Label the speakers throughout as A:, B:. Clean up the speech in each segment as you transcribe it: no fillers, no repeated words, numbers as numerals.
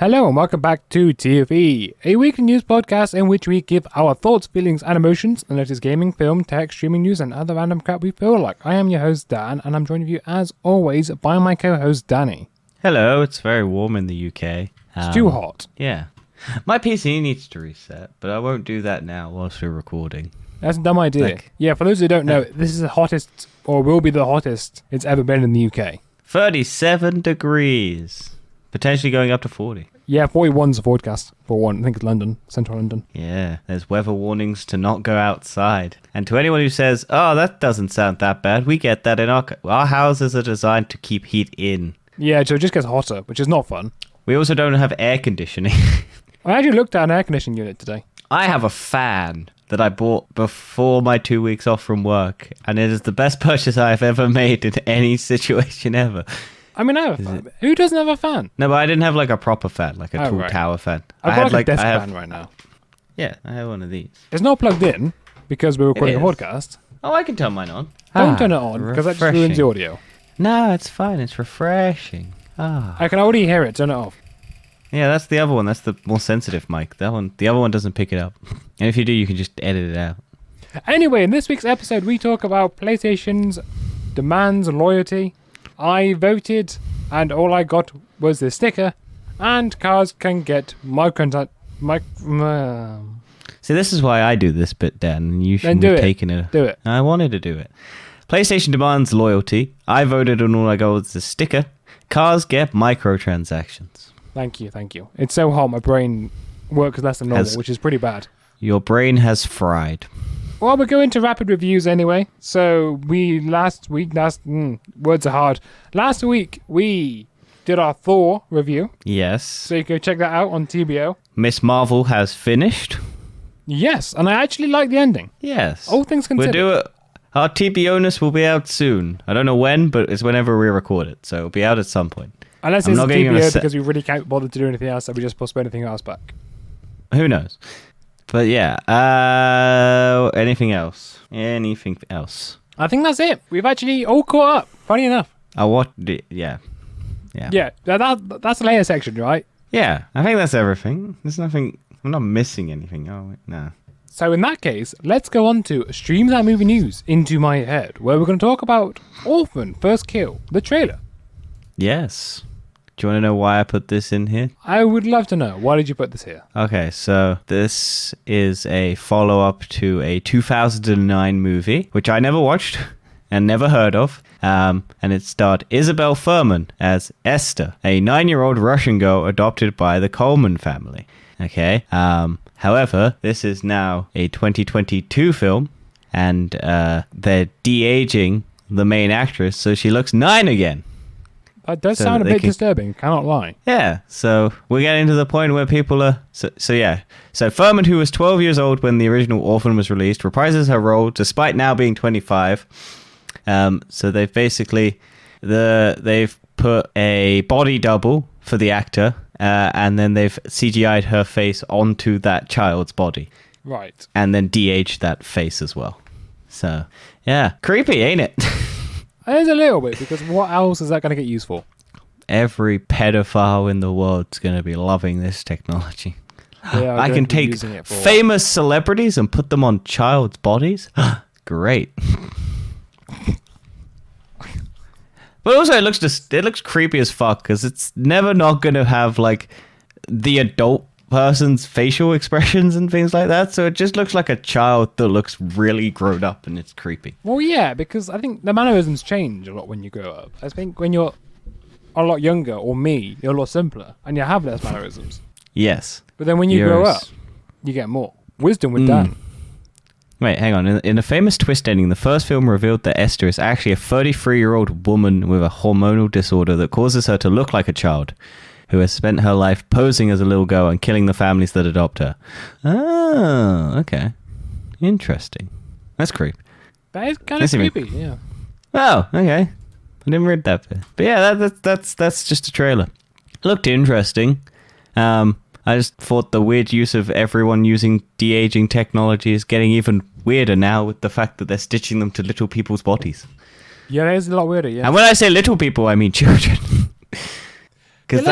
A: Hello and welcome back to TFE, a weekly news podcast in which we give our thoughts, feelings and emotions on latest gaming, film, tech, streaming news and other random crap we feel like. I am your host Dan and I'm joined with you as always by my co-host Danny.
B: Hello, it's very warm in the UK.
A: It's too hot.
B: Yeah. My PC needs to reset, but I won't do that now whilst we're recording.
A: That's a dumb idea. Yeah, for those who don't know, this is the hottest, or will be the hottest it's ever been in the UK.
B: 37 degrees. Potentially going up to 40.
A: Yeah, 41's the forecast for one. I think it's London, central London.
B: Yeah, there's weather warnings to not go outside. And to anyone who says, oh, that doesn't sound that bad, we get that in our houses are designed to keep heat in.
A: Yeah, so it just gets hotter, which is not fun.
B: We also don't have air conditioning.
A: I actually looked at an air conditioning unit today.
B: I have a fan that I bought before my 2 weeks off from work, and it is the best purchase I've ever made in any situation ever.
A: I mean, I have a fan. Who doesn't have a fan?
B: No, but I didn't have like a proper fan, like a tall tower fan.
A: I've got like a desk fan right now.
B: Yeah, I have one of these.
A: It's not plugged in because we're recording a podcast.
B: Oh, I can turn mine on.
A: Don't turn it on because that just ruins the audio.
B: No, it's fine. It's refreshing.
A: I can already hear it. Turn it off.
B: Yeah, that's the other one. That's the more sensitive mic. The other one doesn't pick it up. And if you do, you can just edit it out.
A: Anyway, in this week's episode, we talk about PlayStation's demands and loyalty. I voted, and all I got was this sticker, and cars can get
B: See, this is why I do this bit, Dan, and you shouldn't have taken it.
A: Do it.
B: I wanted to do it. PlayStation demands loyalty. I voted, and all I got was the sticker. Cars get microtransactions.
A: Thank you. It's so hot, my brain works less than normal, which is pretty bad.
B: Your brain has fried.
A: Well, we're going to rapid reviews anyway. So words are hard. Last week, we did our Thor review.
B: Yes.
A: So you can check that out on TBO.
B: Miss Marvel has finished.
A: Yes, and I actually like the ending.
B: Yes.
A: All things considered.
B: We'll do it. Our TBO-ness will be out soon. I don't know when, but it's whenever we record it. So it'll be out at some point.
A: Unless it's TBO because we really can't bother to do anything else, so we just postpone anything else back.
B: Who knows? But yeah, anything else?
A: I think that's it. We've actually all caught up, funny enough.
B: Yeah,
A: that's the later section, right?
B: Yeah, I think that's everything. There's nothing, I'm not missing anything. Oh, wait, no.
A: So in that case, let's go on to Stream That Movie News Into My Head, where we're going to talk about Orphan First Kill, the trailer.
B: Yes. Do you want to know why I put this in here?
A: I would love to know. Why did you put this here?
B: Okay, so this is a follow-up to a 2009 movie, which I never watched and never heard of. And it starred Isabel Fuhrman as Esther, a 9-year-old Russian girl adopted by the Coleman family. Okay. However, this is now a 2022 film, and they're de-aging the main actress, so she looks 9 again.
A: That does sound a bit disturbing, cannot lie.
B: Yeah, so we're getting to the point where people are... So Fuhrman, who was 12 years old when the original Orphan was released, reprises her role despite now being 25. So they've basically... They've put a body double for the actor, and then they've CGI'd her face onto that child's body.
A: Right.
B: And then de-aged that face as well. So, yeah. Creepy, ain't it?
A: It is a little bit, because what else is that going to get used for?
B: Every pedophile in the world's going to be loving this technology. I can take famous celebrities and put them on child's bodies. Great. But also, it looks creepy as fuck, because it's never not going to have like the adult person's facial expressions and things like that, so it just looks like a child that looks really grown up, and it's creepy.
A: Well, yeah, because I think the mannerisms change a lot when you grow up. I think when you're a lot younger, or me, you're a lot simpler, and you have less mannerisms.
B: Yes.
A: But then when you grow up, you get more. Wisdom with Dan.
B: Wait, hang on. In a famous twist ending, the first film revealed that Esther is actually a 33-year-old woman with a hormonal disorder that causes her to look like a child, who has spent her life posing as a little girl and killing the families that adopt her. Oh, okay. Interesting. That's creepy.
A: That is kind of creepy, yeah.
B: Oh, okay. I didn't read that bit. But yeah, that's just a trailer. It looked interesting. I just thought the weird use of everyone using de-aging technology is getting even weirder now with the fact that they're stitching them to little people's bodies.
A: Yeah, that is a lot weirder, yeah.
B: And when I say little people, I mean children. Because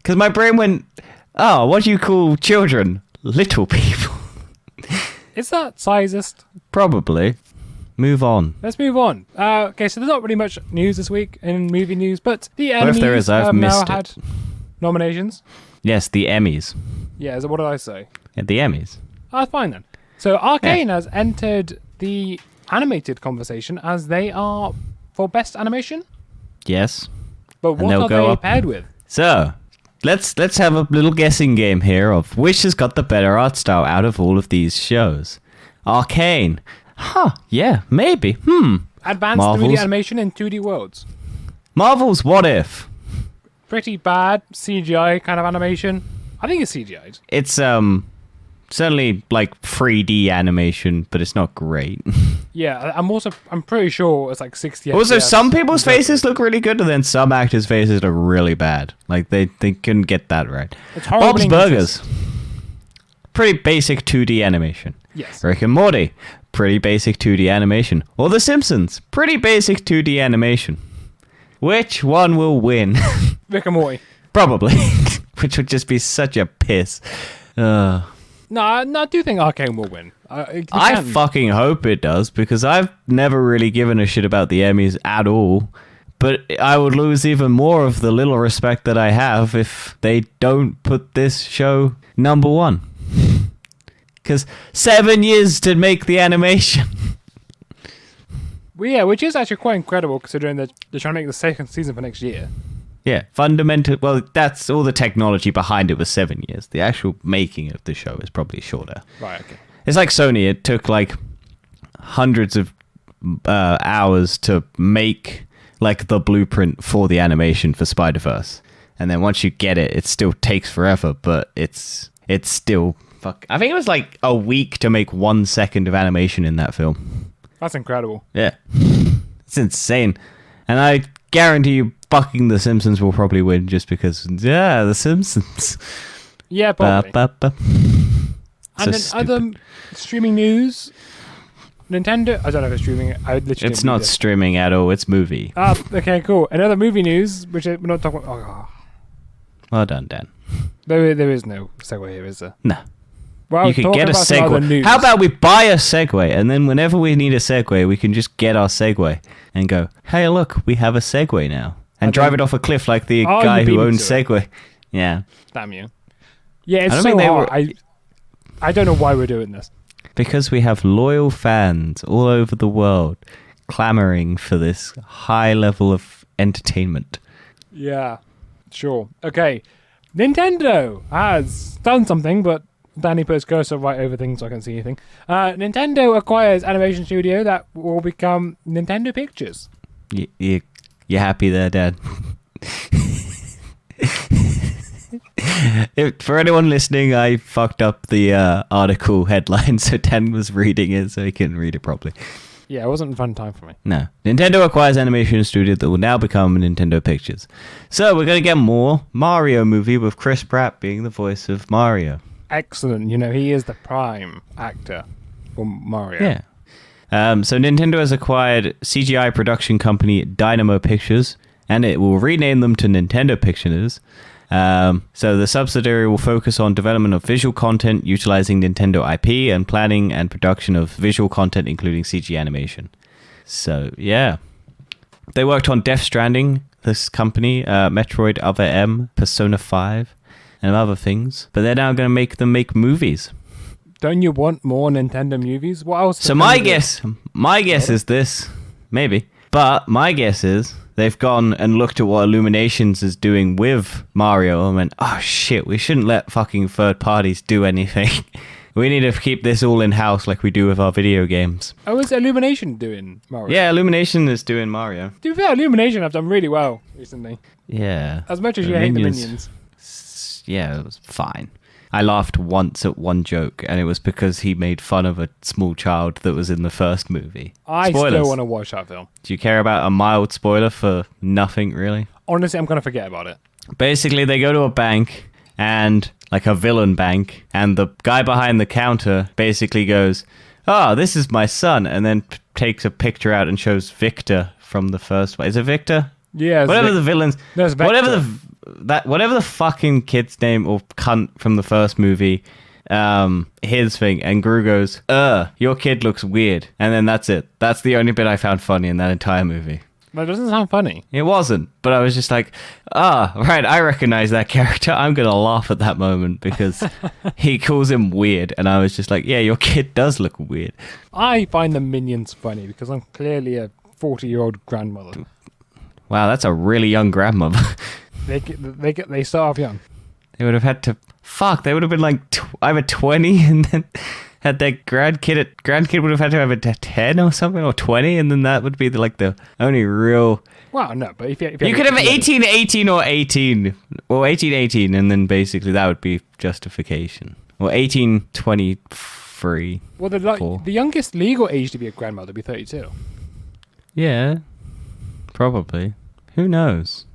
B: Because my brain went, oh, what do you call children? Little people.
A: Is that sizist?
B: Probably. Move on.
A: Let's move on. Okay, so there's not really much news this week in movie news, but the
B: Well, if
A: Emmys
B: there is, I've
A: have now
B: missed
A: had
B: it.
A: nominations.
B: Yes, the Emmys.
A: Yeah, so what did I say?
B: Yeah, the Emmys.
A: Ah, fine then. So Arcane has entered the animated conversation as they are for best animation.
B: Yes.
A: But
B: And
A: what
B: they'll
A: are
B: go
A: they
B: up.
A: paired with?
B: So, let's have a little guessing game here of which has got the better art style out of all of these shows. Arcane. Huh, yeah, maybe.
A: Advanced
B: Marvel's-
A: 3D animation in 2D worlds.
B: Marvel's What If.
A: Pretty bad CGI kind of animation. I think it's CGI'd.
B: It's certainly like 3D animation, but it's not great.
A: Yeah, I'm pretty sure it's like 60
B: Also,
A: FPS.
B: some people's faces look really good, and then some actors' faces are really bad. Like they couldn't get that right.
A: It's horrible
B: Bob's
A: English.
B: Burgers. Pretty basic 2D animation.
A: Yes.
B: Rick and Morty. Pretty basic 2D animation. Or The Simpsons. Pretty basic 2D animation. Which one will win?
A: Rick and Morty.
B: Probably. Which would just be such a piss.
A: No, I do think Arcane will win.
B: I fucking hope it does, because I've never really given a shit about the Emmys at all. But I would lose even more of the little respect that I have if they don't put this show number one. Because 7 years to make the animation.
A: Well, yeah, which is actually quite incredible considering that they're trying to make the second season for next year.
B: Yeah, fundamental. Well, that's all the technology behind it was 7 years. The actual making of the show is probably shorter.
A: Right, okay.
B: It's like Sony. It took like hundreds of hours to make like the blueprint for the animation for Spider-Verse. And then once you get it, it still takes forever, but it's still... I think it was like a week to make 1 second of animation in that film.
A: That's incredible.
B: Yeah. It's insane. And I guarantee you fucking The Simpsons will probably win just because, yeah, The Simpsons.
A: Yeah, probably.
B: So
A: And then
B: stupid.
A: other streaming news, Nintendo... I don't know if it's streaming. I literally
B: It's
A: didn't
B: not
A: read it.
B: streaming at all. It's movie.
A: Okay, cool. Another movie news, which we're not talking about... Oh,
B: Well done, Dan.
A: there is no segue here, is there?
B: No.
A: Well,
B: You could
A: talking
B: get a
A: about some other
B: segue.
A: news.
B: How about we buy a Segway, and then whenever we need a Segway, we can just get our Segway and go, hey, look, we have a Segway now. And drive it off a cliff like the
A: Oh,
B: guy
A: you beat
B: who
A: me
B: owns
A: to it.
B: Segway. Yeah.
A: Damn you. Yeah, it's
B: I don't
A: so
B: think they
A: hard.
B: were-
A: I don't know why we're doing this.
B: Because we have loyal fans all over the world clamoring for this high level of entertainment.
A: Yeah, sure. Okay, Nintendo has done something, but Danny puts cursor right over things so I can't see anything. Nintendo acquires animation studio that will become Nintendo Pictures.
B: You happy there, Dad? For anyone listening, I fucked up the article headline, so Dan was reading it so he couldn't read it properly.
A: Yeah, it wasn't a fun time for me.
B: No. Nintendo acquires animation studio that will now become Nintendo Pictures. So we're going to get more Mario movie with Chris Pratt being the voice of Mario.
A: Excellent. You know, he is the prime actor for Mario.
B: Yeah. So Nintendo has acquired CGI production company Dynamo Pictures, and it will rename them to Nintendo Pictures. So the subsidiary will focus on development of visual content utilizing Nintendo IP and planning and production of visual content, including CG animation. So, yeah. They worked on Death Stranding, this company, Metroid Other M, Persona 5, and other things. But they're now going to make movies.
A: Don't you want more Nintendo movies? What else?
B: So my guess is this, maybe. But my guess is they've gone and looked at what Illuminations is doing with Mario and went, oh shit, we shouldn't let fucking third parties do anything. We need to keep this all in-house like we do with our video games.
A: Oh, is Illumination doing Mario?
B: Yeah, Illumination is doing Mario.
A: To be fair, Illumination have done really well recently.
B: Yeah.
A: As much as you hate the Minions.
B: Yeah, it was fine. I laughed once at one joke, and it was because he made fun of a small child that was in the first movie.
A: I
B: Spoilers.
A: still want to watch that film.
B: Do you care about a mild spoiler for nothing, really?
A: Honestly, I'm going to forget about it.
B: Basically, they go to a bank, and like a villain bank, and the guy behind the counter basically goes, oh, this is my son, and then takes a picture out and shows Victor from the first one. Is it Victor?
A: Yeah.
B: Whatever the villain's...
A: There's Vector.
B: that whatever the fucking kid's name or cunt from the first movie, his thing, and Gru goes, your kid looks weird, and then that's it. That's the only bit I found funny in that entire movie.
A: That doesn't sound funny.
B: It wasn't, but I was just like, right, I recognize that character. I'm gonna laugh at that moment because he calls him weird, and I was just like, yeah, your kid does look weird.
A: I find the Minions funny because I'm clearly a 40-year-old grandmother.
B: Wow, that's a really young grandmother.
A: They start off young.
B: They would have had to... Fuck, they would have been like either 20 and then had their grandkid would have had to have a 10 or something, or 20, and then that would be the only real...
A: Well, no, but if you
B: could have 18, 18, or 18. Well, 18, 18, and then basically that would be justification. Or 18, 23.
A: Well, the youngest legal age to be a grandmother would be 32.
B: Yeah, probably. Who knows?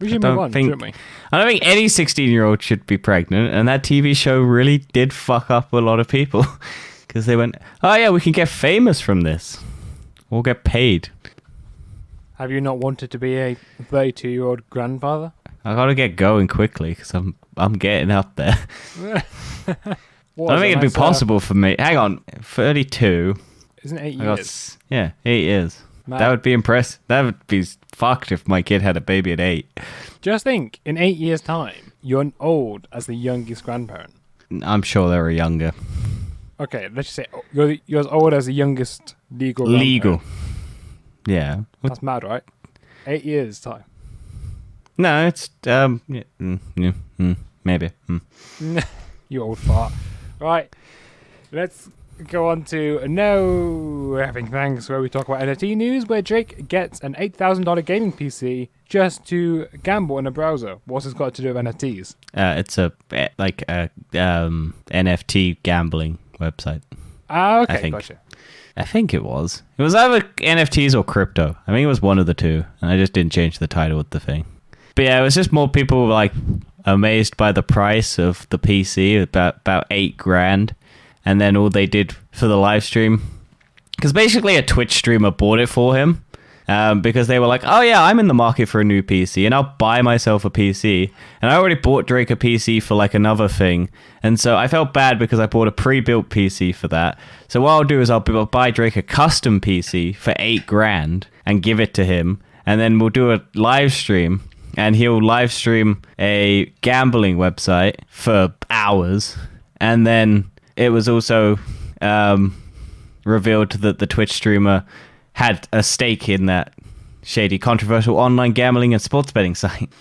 A: We should move on, shouldn't we?
B: I don't think any 16-year-old should be pregnant, and that TV show really did fuck up a lot of people. Because they went, oh yeah, we can get famous from this. We'll get paid.
A: Have you not wanted to be a 32-year-old grandfather?
B: I gotta get going quickly, because I'm getting up there. I don't think it'd be possible for me. Hang on, 32.
A: Isn't it 8 years?
B: 8 years. Man. That would be impressive. That would be fucked if my kid had a baby at 8.
A: Just think, in 8 years' time, you're old as the youngest grandparent.
B: I'm sure they were younger.
A: Okay, let's just say you're as old as the youngest legal.
B: Yeah.
A: That's mad, right? 8 years' time.
B: No, it's maybe.
A: You old fart. Right, let's go on to No Having Thanks, where we talk about NFT news, where Drake gets an $8,000 gaming PC just to gamble in a browser. What's this got to do with NFTs?
B: It's a NFT gambling website.
A: Okay, gotcha.
B: I think it was. It was either NFTs or crypto. I think it was one of the two, and I just didn't change the title of the thing. But yeah, it was just more people like amazed by the price of the PC, about $8,000. And then all they did for the live stream, because basically a Twitch streamer bought it for him, because they were like, oh yeah, I'm in the market for a new PC, and I'll buy myself a PC. And I already bought Drake a PC for like another thing, and so I felt bad because I bought a pre-built PC for that. So what I'll do is I'll buy Drake a custom PC for $8,000 and give it to him, and then we'll do a live stream, and he'll live stream a gambling website for hours, and then it was also revealed that the Twitch streamer had a stake in that shady, controversial online gambling and sports betting site.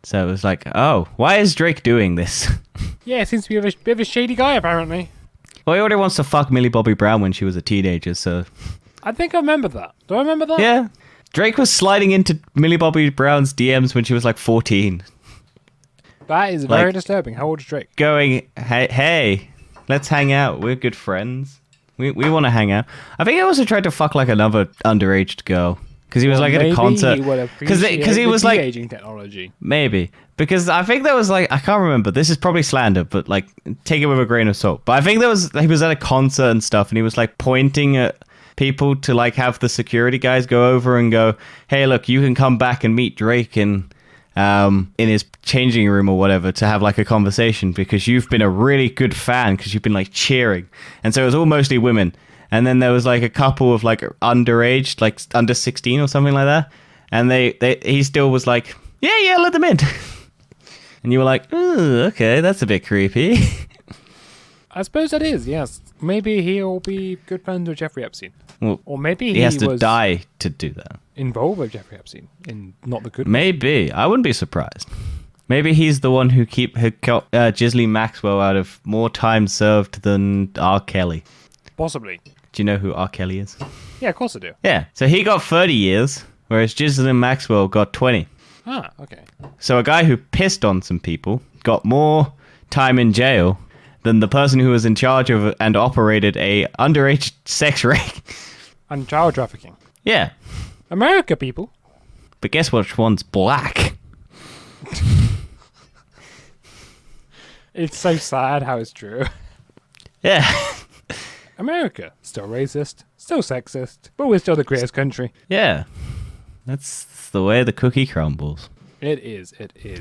B: So it was like, oh, why is Drake doing this?
A: Yeah, it seems to be a bit of a shady guy, apparently.
B: Well, he already wants to fuck Millie Bobby Brown when she was a teenager, so...
A: I think I remember that. Do I remember that?
B: Yeah. Drake was sliding into Millie Bobby Brown's DMs when she was like 14.
A: That is very disturbing. How old is Drake?
B: Going, hey, let's hang out. We're good friends. We want to hang out. I think he also tried to fuck like another underage girl because he was like at a concert. Because he was like
A: de-aging technology.
B: Maybe because I think there was like I can't remember. This is probably slander, but like take it with a grain of salt. But I think he was at a concert and stuff, and he was like pointing at people to like have the security guys go over and go, "Hey, look, you can come back and meet Drake in his changing room or whatever to have like a conversation because you've been a really good fan because you've been like cheering." And so it was all mostly women, and then there was like a couple of like underage, like under 16 or something like that, and he still was like, yeah, let them in. And you were like, ooh, okay, that's a bit creepy.
A: I suppose that is, yes. Maybe he'll be good friends with Jeffrey Epstein.
B: Well,
A: or maybe
B: he has to die to do that.
A: Involved with Jeffrey Epstein in not the good
B: Maybe. I wouldn't be surprised. Maybe he's the one who got Ghislaine Maxwell out of more time served than R. Kelly.
A: Possibly.
B: Do you know who R. Kelly is?
A: Yeah, of course I do.
B: Yeah. So he got 30 years, whereas Ghislaine Maxwell got 20.
A: Ah, okay.
B: So a guy who pissed on some people got more time in jail than the person who was in charge of and operated a underage sex ring.
A: And child trafficking.
B: Yeah.
A: America, people.
B: But guess which one's black?
A: It's so sad how it's true.
B: Yeah.
A: America, still racist, still sexist, but we're still the greatest country.
B: Yeah. That's the way the cookie crumbles.
A: It is.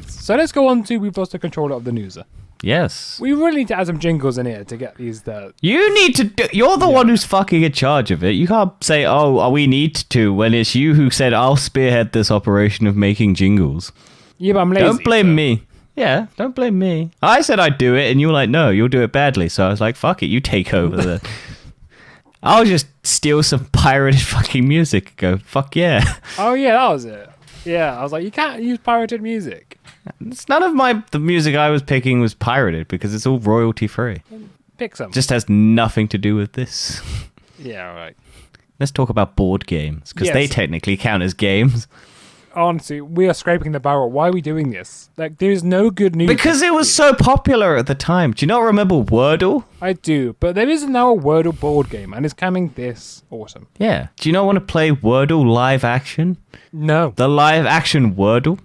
A: So let's go on to we've lost the control of the newser.
B: Yes.
A: We really need to add some jingles in here to get these.
B: You need to you're the one who's fucking in charge of it. You can't say, we need to, when it's you who said, I'll spearhead this operation of making jingles.
A: Yeah, but I'm lazy.
B: Don't blame me. Yeah, don't blame me. I said I'd do it, and you were like, no, you'll do it badly. So I was like, fuck it, you take over the... I'll just steal some pirated fucking music and go, fuck yeah.
A: Oh, yeah, that was it. Yeah, I was like, you can't use pirated music.
B: It's none of the music I was picking was pirated because it's all royalty free.
A: Pick some.
B: Just has nothing to do with this.
A: Yeah, all right.
B: Let's talk about board games because they
A: Yes.
B: technically count as games.
A: Honestly, we are scraping the barrel. Why are we doing this? Like, there's no good news.
B: Because it was so popular at the time. Do you not remember Wordle?
A: I do, but there is now a Wordle board game, and it's coming this autumn.
B: Yeah. Do you not want to play Wordle live action?
A: No.
B: The live action Wordle?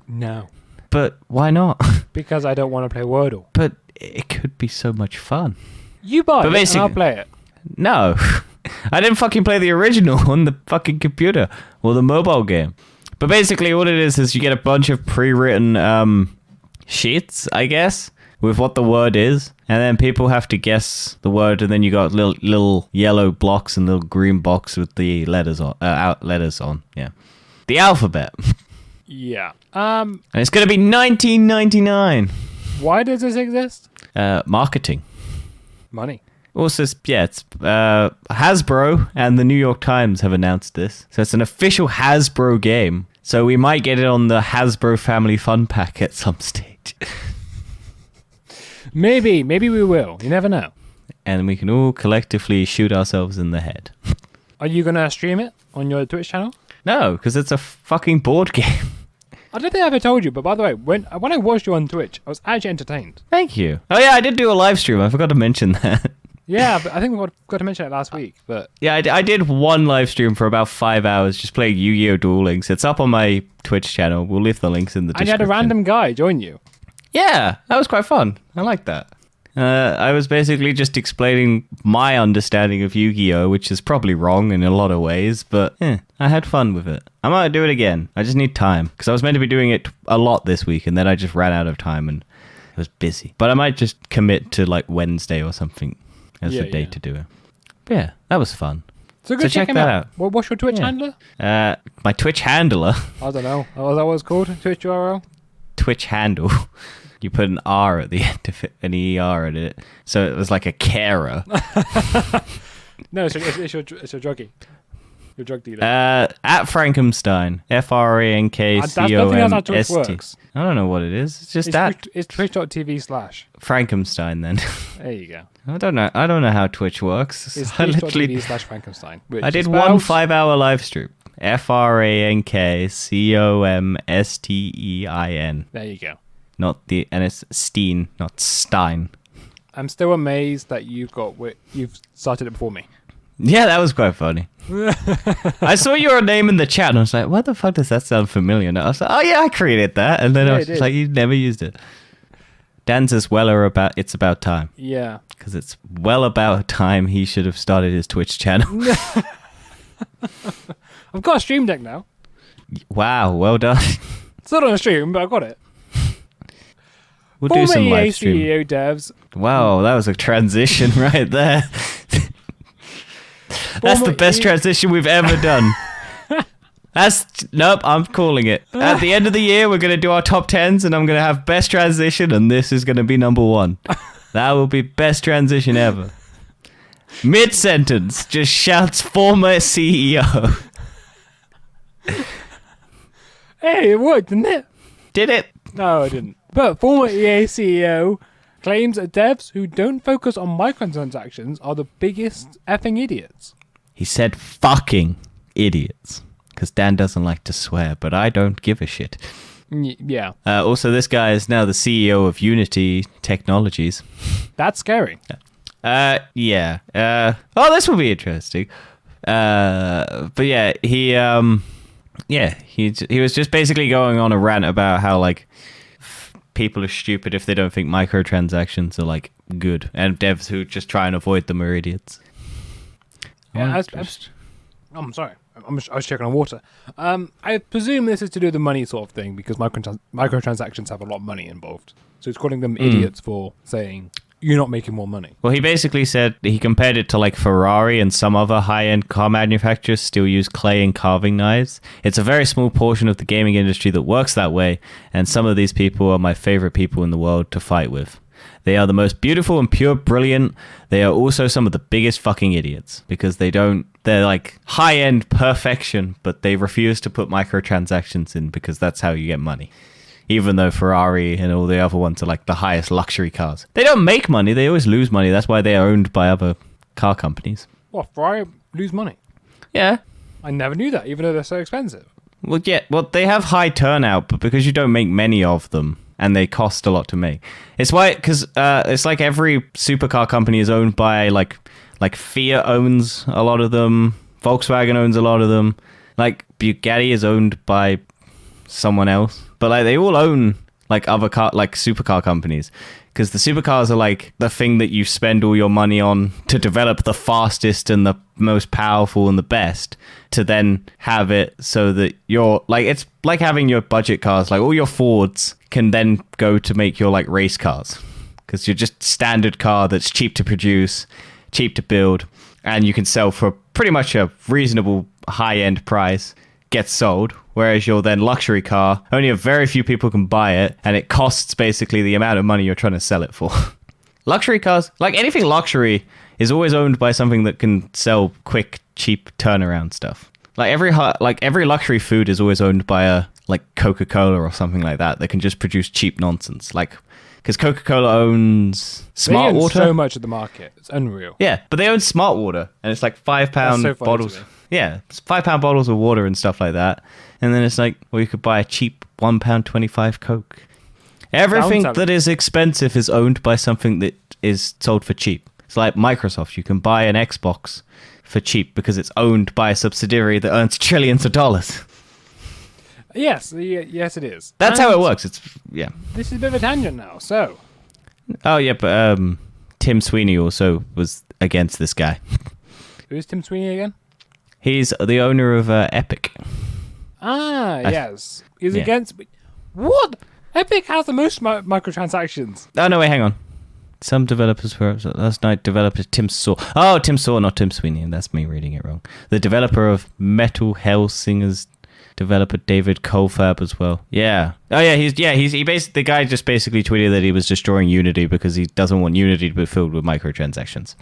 A: No.
B: But why not?
A: Because I don't want to play Wordle.
B: But it could be so much fun.
A: You buy
B: But
A: it, and I'll play it.
B: No. I didn't fucking play the original on the fucking computer or the mobile game. But basically what it is you get a bunch of pre-written sheets, I guess, with what the word is. And then people have to guess the word, and then you got little yellow blocks and little green box with the letters on. Yeah. The alphabet.
A: Yeah.
B: And it's going to be $19.99.
A: Why does this exist?
B: Marketing.
A: Money.
B: Also, it's Hasbro and the New York Times have announced this. So it's an official Hasbro game. So we might get it on the Hasbro Family Fun Pack at some stage.
A: Maybe we will. You never know.
B: And we can all collectively shoot ourselves in the head.
A: Are you going to stream it on your Twitch channel?
B: No, because it's a fucking board game.
A: I don't think I ever told you, but by the way, when I watched you on Twitch, I was actually entertained.
B: Thank you. Oh yeah, I did do a live stream. I forgot to mention that.
A: Yeah, but I think we got to mention it last week. But
B: Yeah, I did one live stream for about 5 hours just playing Yu-Gi-Oh! Duel Links. It's up on my Twitch channel. We'll leave the links in the
A: and
B: description.
A: you had a random guy join you.
B: Yeah, that was quite fun. I like that. I was basically just explaining my understanding of Yu-Gi-Oh!, which is probably wrong in a lot of ways, but I had fun with it. I might do it again. I just need time, because I was meant to be doing it a lot this week, and then I just ran out of time, and I was busy. But I might just commit to, like, Wednesday or something as the day to do it. But yeah, that was fun.
A: So go check him
B: that
A: out. What's your Twitch handler?
B: My Twitch handler?
A: I don't know. Was that what it's called? Twitch URL?
B: Twitch handle. You put an R at the end of it, an ER at it. So it was like a carer.
A: No, it's your druggie. Your drug dealer.
B: At Frankenstein. FRANKCOMST.
A: I don't think that's how Twitch works.
B: I don't know what it is. It's just that.
A: It's twitch.tv/
B: Frankenstein then.
A: There you go.
B: I don't know how Twitch works.
A: It's
B: I literally
A: twitch.tv/ Frankenstein.
B: I did one 5-hour live stream. FRANKCOMSTEIN.
A: There you go.
B: And it's Steen, not Stein.
A: I'm still amazed that you've started it before me.
B: Yeah, that was quite funny. I saw your name in the chat and I was like, what the fuck does that sound familiar? And I was like, oh yeah, I created that. And then I was just like, you never used it. Dan says, it's about time.
A: Yeah.
B: Because it's well about time he should have started his Twitch channel.
A: I've got a stream deck now.
B: Wow, well done.
A: It's not on a stream, but I got it.
B: We'll do some live stream.
A: CEO devs.
B: Wow, that was a transition right there. That's the best transition we've ever done. Nope, I'm calling it. At the end of the year, we're going to do our top 10s, and I'm going to have best transition, and this is going to be number 1. That will be best transition ever. Mid-sentence, just shouts former CEO.
A: Hey, it worked, didn't it?
B: Did it?
A: No, it didn't. But former EA CEO claims that devs who don't focus on microtransactions are the biggest effing idiots.
B: He said fucking idiots. Because Dan doesn't like to swear, but I don't give a shit.
A: Yeah.
B: Also, this guy is now the CEO of Unity Technologies.
A: That's scary.
B: Yeah. This will be interesting. But yeah, he was just basically going on a rant about how, like, people are stupid if they don't think microtransactions are, like, good. And devs who just try and avoid them are idiots.
A: Yeah, I'm sorry. I was checking on water. I presume this is to do with the money sort of thing because microtransactions have a lot of money involved. So it's calling them idiots for saying you're not making more money.
B: Well, he basically said he compared it to like Ferrari and some other high-end car manufacturers still use clay and carving knives. It's a very small portion of the gaming industry that works that way, and some of these people are my favorite people in the world to fight with. They are the most beautiful and pure brilliant. They are also some of the biggest fucking idiots because they're like high-end perfection, but they refuse to put microtransactions in because that's how you get money. Even though Ferrari and all the other ones are like the highest luxury cars. They don't make money, they always lose money. That's why they are owned by other car companies.
A: What, Ferrari lose money?
B: Yeah.
A: I never knew that, even though they're so expensive.
B: Well, yeah, they have high turnout, but because you don't make many of them, and they cost a lot to make. It's why, because it's like every supercar company is owned by, like Fiat owns a lot of them, Volkswagen owns a lot of them, like Bugatti is owned by someone else. But like they all own like other supercar companies because the supercars are like the thing that you spend all your money on to develop the fastest and the most powerful and the best to then have it so that you're like it's like having your budget cars, like all your Fords can then go to make your like race cars because you're just standard car that's cheap to produce, cheap to build, and you can sell for pretty much a reasonable high-end price, gets sold. Whereas your then luxury car, only a very few people can buy it, and it costs basically the amount of money you're trying to sell it for. Luxury cars, like anything luxury, is always owned by something that can sell quick, cheap turnaround stuff. Like every luxury food is always owned by a like Coca-Cola or something like that can just produce cheap nonsense. Like because Coca-Cola owns Smart Water.
A: So much of the market, it's unreal.
B: Yeah, but they own Smart Water, and it's like £5 bottles. Yeah, it's £5 bottles of water and stuff like that. And then it's like, well, you could buy a cheap £1.25 Coke. Everything that is expensive is owned by something that is sold for cheap. It's like Microsoft. You can buy an Xbox for cheap because it's owned by a subsidiary that earns trillions of dollars.
A: Yes, yes, it is.
B: That's how it works. Yeah.
A: This is a bit of a tangent now. So.
B: Oh yeah, but Tim Sweeney also was against this guy.
A: Who's Tim Sweeney again?
B: He's the owner of Epic.
A: Yes. He's against. What? Epic has the most microtransactions.
B: Oh no, wait, hang on. Some developers were last night. Developer Tim Saw. Oh, Tim Saw, not Tim Sweeney. That's me reading it wrong. The developer of Metal Hellsingers. Developer David Colfab as well. Yeah. Oh yeah, the guy just basically tweeted that he was destroying Unity because he doesn't want Unity to be filled with microtransactions.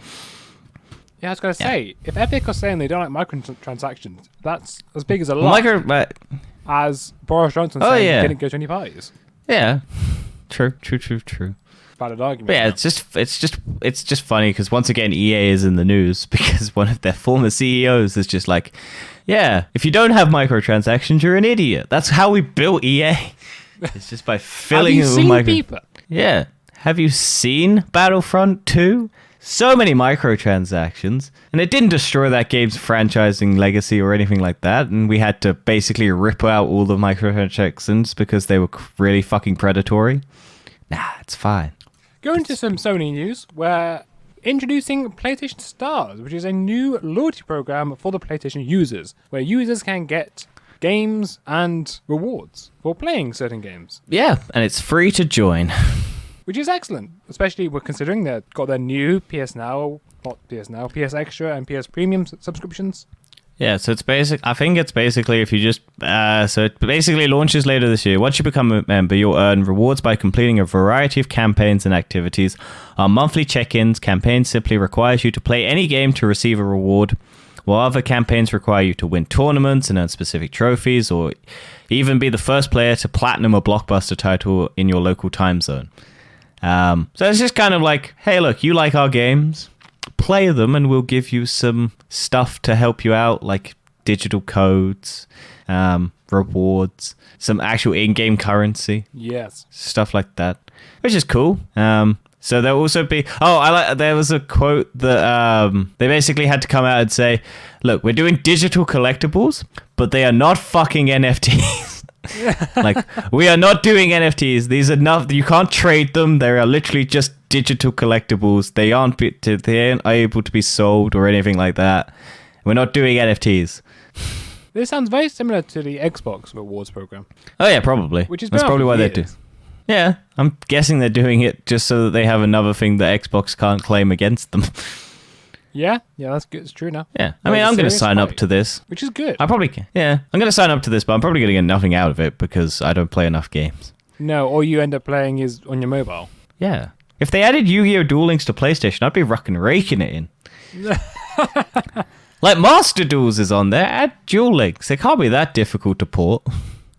A: Yeah, I was going to say, if Epic are saying they don't like microtransactions, that's as big as a lie as Boris Johnson saying he didn't go to any parties.
B: Yeah. True.
A: Valid argument.
B: But yeah, it's just funny because once again EA is in the news because one of their former CEOs is just like, yeah, if you don't have microtransactions, you're an idiot. That's how we built EA. It's just by filling it with
A: FIFA?
B: Yeah. Have you seen Battlefront 2? So many microtransactions, and it didn't destroy that game's franchising legacy or anything like that, and we had to basically rip out all the microtransactions because they were really fucking predatory. Nah, it's fine.
A: Going to some Sony news, we're introducing PlayStation Stars, which is a new loyalty program for the PlayStation users, where users can get games and rewards for playing certain games.
B: Yeah, and it's free to join.
A: Which is excellent, especially we're considering they've got their new PS Extra and PS Premium subscriptions.
B: Yeah, so it's I think it's basically if you just, so it basically launches later this year. Once you become a member, you'll earn rewards by completing a variety of campaigns and activities. Our monthly check-ins campaign simply requires you to play any game to receive a reward, while other campaigns require you to win tournaments and earn specific trophies, or even be the first player to platinum a blockbuster title in your local time zone. So it's just kind of like, hey, look, you like our games, play them and we'll give you some stuff to help you out, like digital codes, rewards, some actual in-game currency.
A: Yes.
B: Stuff like that, which is cool. So there'll also be, there was a quote that they basically had to come out and say, look, we're doing digital collectibles, but they are not fucking NFTs. Like, we are not doing NFTs. These are you can't trade them. They are literally just digital collectibles. They aren't able to be sold or anything like that. We're not doing NFTs.
A: This sounds very similar to the Xbox rewards program.
B: Oh yeah, probably.
A: Which is
B: That's probably why they do.
A: years.
B: Yeah, I'm guessing they're doing it just so that they have another thing that Xbox can't claim against them.
A: Yeah, that's good. It's true now.
B: Yeah, I
A: Like
B: mean,
A: a
B: I'm going to
A: serious
B: sign up
A: fight.
B: to this.
A: Which is good.
B: I'm going to sign up to this, but I'm probably going to get nothing out of it because I don't play enough games.
A: No, all you end up playing is on your mobile.
B: Yeah. If they added Yu-Gi-Oh! Duel Links to PlayStation, I'd be raking it in. Like Master Duels is on there. Add Duel Links. It can't be that difficult to port.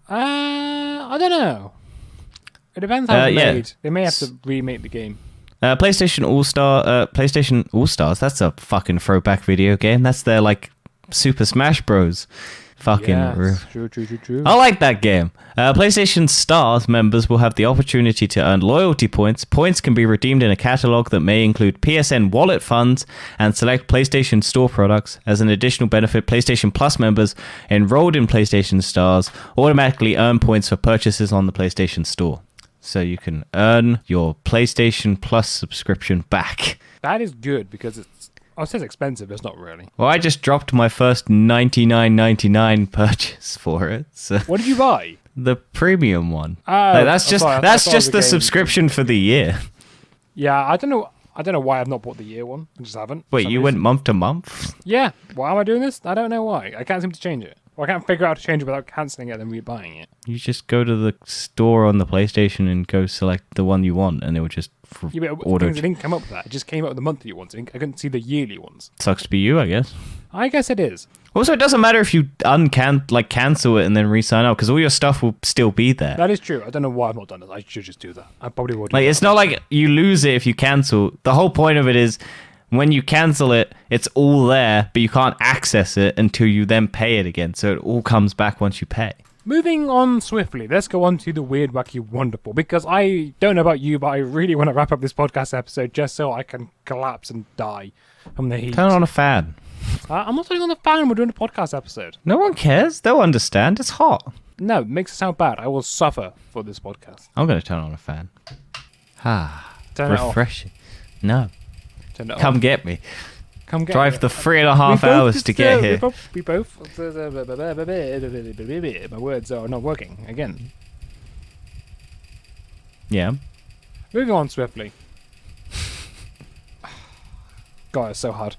A: I don't know. It depends how it's
B: yeah.
A: made. They may have to remake the game.
B: PlayStation All-Stars, that's a fucking throwback video game. That's their, like, Super Smash Bros. Fucking...
A: Yes, true.
B: I like that game. PlayStation Stars members will have the opportunity to earn loyalty points. Points can be redeemed in a catalog that may include PSN wallet funds and select PlayStation Store products. As an additional benefit, PlayStation Plus members enrolled in PlayStation Stars automatically earn points for purchases on the PlayStation Store. So you can earn your PlayStation Plus subscription back.
A: That is good because it's... Oh, it says expensive, but it's not really.
B: Well, I just dropped my first $99.99 purchase for it. So
A: What did you buy?
B: the premium one.
A: Oh,
B: Like, that's
A: I thought it
B: just
A: was a
B: the
A: game.
B: subscription for the year.
A: Yeah, I don't know why I've not bought the year one. I just haven't. for
B: Wait,
A: some
B: you
A: reason.
B: went month to month?
A: Yeah. Why am I doing this? I don't know why. I can't seem to change it. Or I can't figure out how to change it without cancelling it and rebuying it.
B: You just go to the store on the PlayStation and go select the one you want, and it will just
A: Yeah, but
B: order.
A: it didn't come up with that. It just came up with the monthly ones. I couldn't see the yearly ones.
B: Sucks to be you, I guess.
A: I guess it is.
B: Also, it doesn't matter if you cancel it and then re-sign up, because all your stuff will still be there.
A: That is true. I don't know why I've not done this. I should just do that. I probably would.
B: Like, it's not like you lose it if you cancel. The whole point of it is when you cancel it, it's all there, but you can't access it until you then pay it again. So it all comes back once you pay.
A: Moving on swiftly, let's go on to the weird, wacky, wonderful. Because I don't know about you, but I really want to wrap up this podcast episode just so I can collapse and die from the heat.
B: Turn on a fan.
A: I'm not turning on the fan. We're doing a podcast episode.
B: No one cares. They'll understand. It's hot.
A: No, it makes it sound bad. I will suffer for this podcast.
B: I'm going to turn on a fan.
A: Turn it off.
B: Refreshing. No.
A: Turn it
B: Come
A: off.
B: get me.
A: Come get
B: Drive
A: me.
B: the 3.5 hours to get here.
A: We both. My words are not working again.
B: Yeah.
A: Moving on swiftly. God, it's so hard.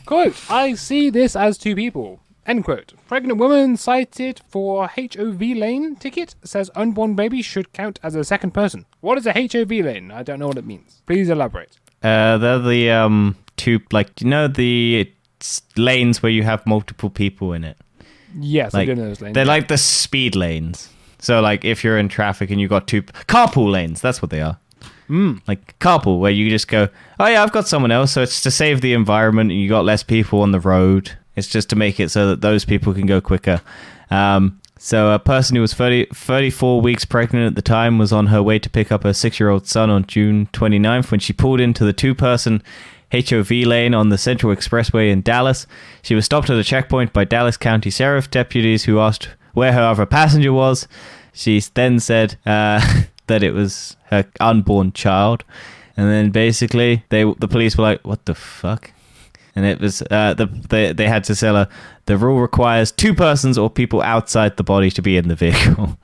A: Quote, I see this as two people. End quote. Pregnant woman cited for HOV lane ticket says unborn baby should count as a second person. What is a HOV lane? I don't know what it means. Please elaborate.
B: They're the two, like, you know, the lanes where you have multiple people in it.
A: Yes,
B: Like,
A: I do know those lanes.
B: They're like the speed lanes. So, like, if you're in traffic and you got two carpool lanes, that's what they are. Like carpool, where you just go, oh yeah, I've got someone else, so it's to save the environment and you got less people on the road. It's just to make it so that those people can go quicker. So a person who was 34 weeks pregnant at the time was on her way to pick up her 6-year-old son on June 29th when she pulled into the two-person HOV lane on the Central Expressway in Dallas. She was stopped at a checkpoint by Dallas County Sheriff deputies who asked where her other passenger was. She then said that it was her unborn child. And then basically the police were like, what the fuck? And it was they had to tell her the rule requires two persons or people outside the body to be in the vehicle.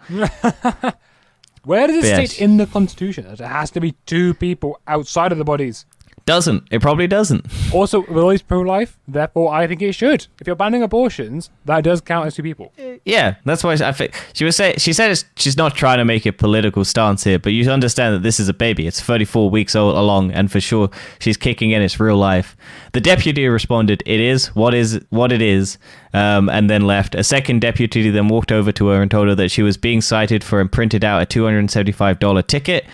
A: Where does it
B: Yes.
A: state in the Constitution that it has to be two people outside of the bodies?
B: Doesn't. It probably doesn't.
A: Also, Will is pro-life, therefore I think it should. If you're banning abortions, that does count as two people.
B: Yeah, that's why I think she said she's not trying to make a political stance here, but you understand that this is a baby. It's 34 weeks old along, and for sure she's kicking in its real life. The deputy responded, "It is what it is," and then left. A second deputy then walked over to her and told her that she was being cited for and printed out a $275 ticket.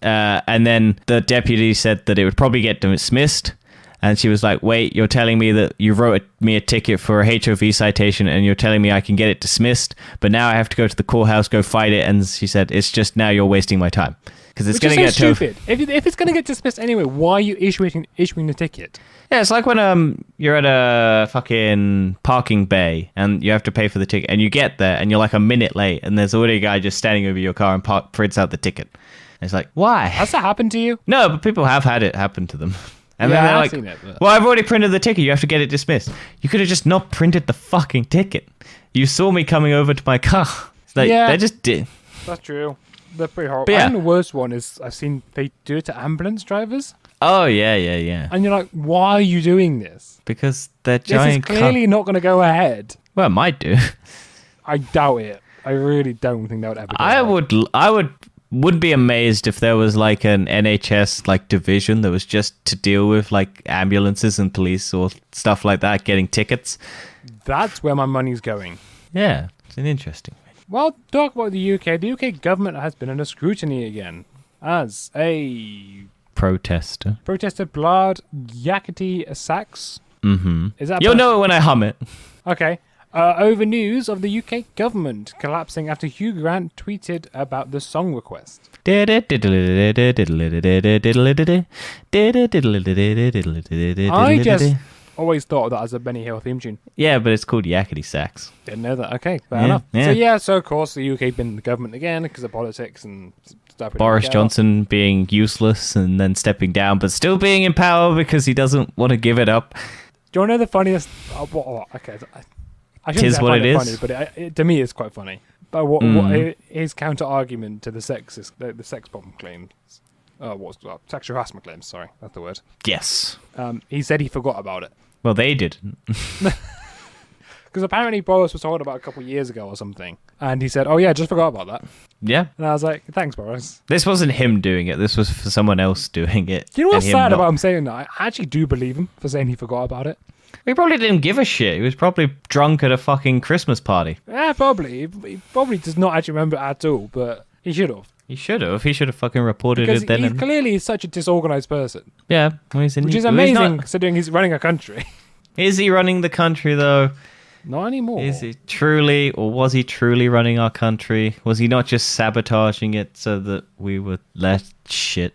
B: And then the deputy said that it would probably get dismissed. And she was like, wait, you're telling me that you wrote me a ticket for a HOV citation and you're telling me I can get it dismissed, but now I have to go to the courthouse, go fight it. And she said, it's just now you're wasting my time. Because it's going to get
A: stupid. If it's going to get dismissed anyway, why are you issuing the ticket?
B: Yeah, it's like when you're at a fucking parking bay and you have to pay for the ticket and you get there and you're like a minute late and there's already a guy just standing over your car and prints out the ticket. And it's like, why?
A: Has that happened to you?
B: No, but people have had it happen to them. And
A: Yeah,
B: then they're
A: I've
B: like,
A: seen it, but-
B: well, I've already printed the ticket. You have to get it dismissed. You could have just not printed the fucking ticket. You saw me coming over to my car. It's like,
A: Yeah.
B: they just did.
A: That's true. They're pretty horrible.
B: But yeah.
A: And the worst one is I've seen they do it to ambulance drivers.
B: Oh, yeah.
A: And you're like, why are you doing this?
B: Because they're
A: This is
B: giant
A: clearly not going to go ahead.
B: Well, it might do.
A: I doubt it. I really don't think that would ever go ahead.
B: I would be amazed if there was like an NHS like division that was just to deal with like ambulances and police or stuff like that getting tickets.
A: That's where my money's going.
B: Yeah, it's an interesting thing.
A: Well, talk about the UK. The UK government has been under scrutiny again as a
B: Protester.
A: protester blood Yakety Sax.
B: Mm-hmm.
A: Is that
B: You'll know it when I hum it.
A: Okay. Over news of the UK government collapsing after Hugh Grant tweeted about the song request. I just always thought of that as a Benny Hill theme tune.
B: Yeah, but it's called Yakety Sax.
A: Didn't know that. Okay, fair
B: Yeah,
A: enough.
B: yeah.
A: So of course the UK been in the government again because of politics and stuff.
B: Boris Johnson being useless and then stepping down, but still being in power because he doesn't want to give it up.
A: Do you want to know the funniest? Okay, I shouldn't
B: Tis
A: say I
B: what
A: find
B: it
A: it
B: is.
A: funny, but to me it's quite funny. But what his counter argument to the sex bomb claims? Sexual harassment claims. Sorry, that's the word.
B: Yes.
A: He said he forgot about it
B: Well, they didn't.
A: because apparently Boris was talking about a couple of years ago or something, and he said, "Oh yeah, just forgot about that."
B: Yeah.
A: And I was like, "Thanks, Boris."
B: This wasn't him doing it. This was for someone else doing it.
A: Do you know what's
B: and him
A: sad
B: not-
A: about him saying that? I actually do believe him for saying he forgot about it.
B: He probably didn't give a shit. He was probably drunk at a fucking Christmas party.
A: Yeah, probably. He probably does not actually remember it at all, but he should have.
B: He should have. He should have fucking reported
A: Because
B: it then.
A: he clearly is such a disorganized person,
B: Yeah. Well, he's in,
A: which is
B: well,
A: amazing considering he's running a country.
B: Is he running the country, though?
A: Not anymore.
B: Is he truly, or was he truly running our country? Was he not just sabotaging it so that we would let shit?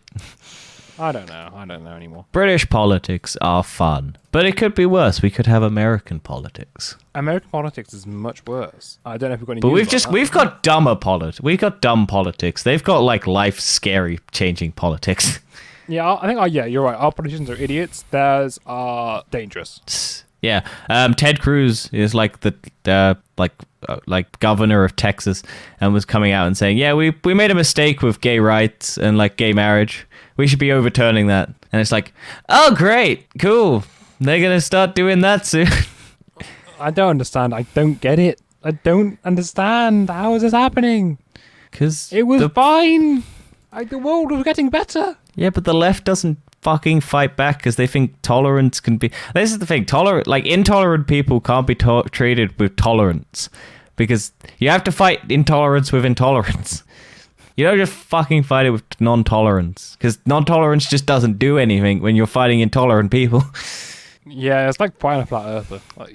A: I don't know. I don't know anymore.
B: British politics are fun, but it could be worse. We could have American politics.
A: American politics is much worse. I don't know if we've got any.
B: But
A: news about that.
B: we've got dumber politics. We've got dumb politics. They've got like life scary changing politics.
A: Yeah, I think. Yeah, you're right. Our politicians are idiots. Theirs are dangerous.
B: Yeah. Ted Cruz is like the like governor of Texas and was coming out and saying, yeah, we made a mistake with gay rights and like gay marriage. We should be overturning that. And it's like, oh, great. Cool. They're going to start doing that soon.
A: I don't understand. I don't get it. I don't understand. How is this happening?
B: Because
A: It was fine. The world was getting better.
B: Yeah, but the left doesn't fucking fight back because they think tolerance can be... This is the thing. Intolerant people can't be treated with tolerance because you have to fight intolerance with intolerance. You don't just fucking fight it with non-tolerance because non-tolerance just doesn't do anything when you're fighting intolerant people.
A: Yeah, it's like fighting a flat earther. Like,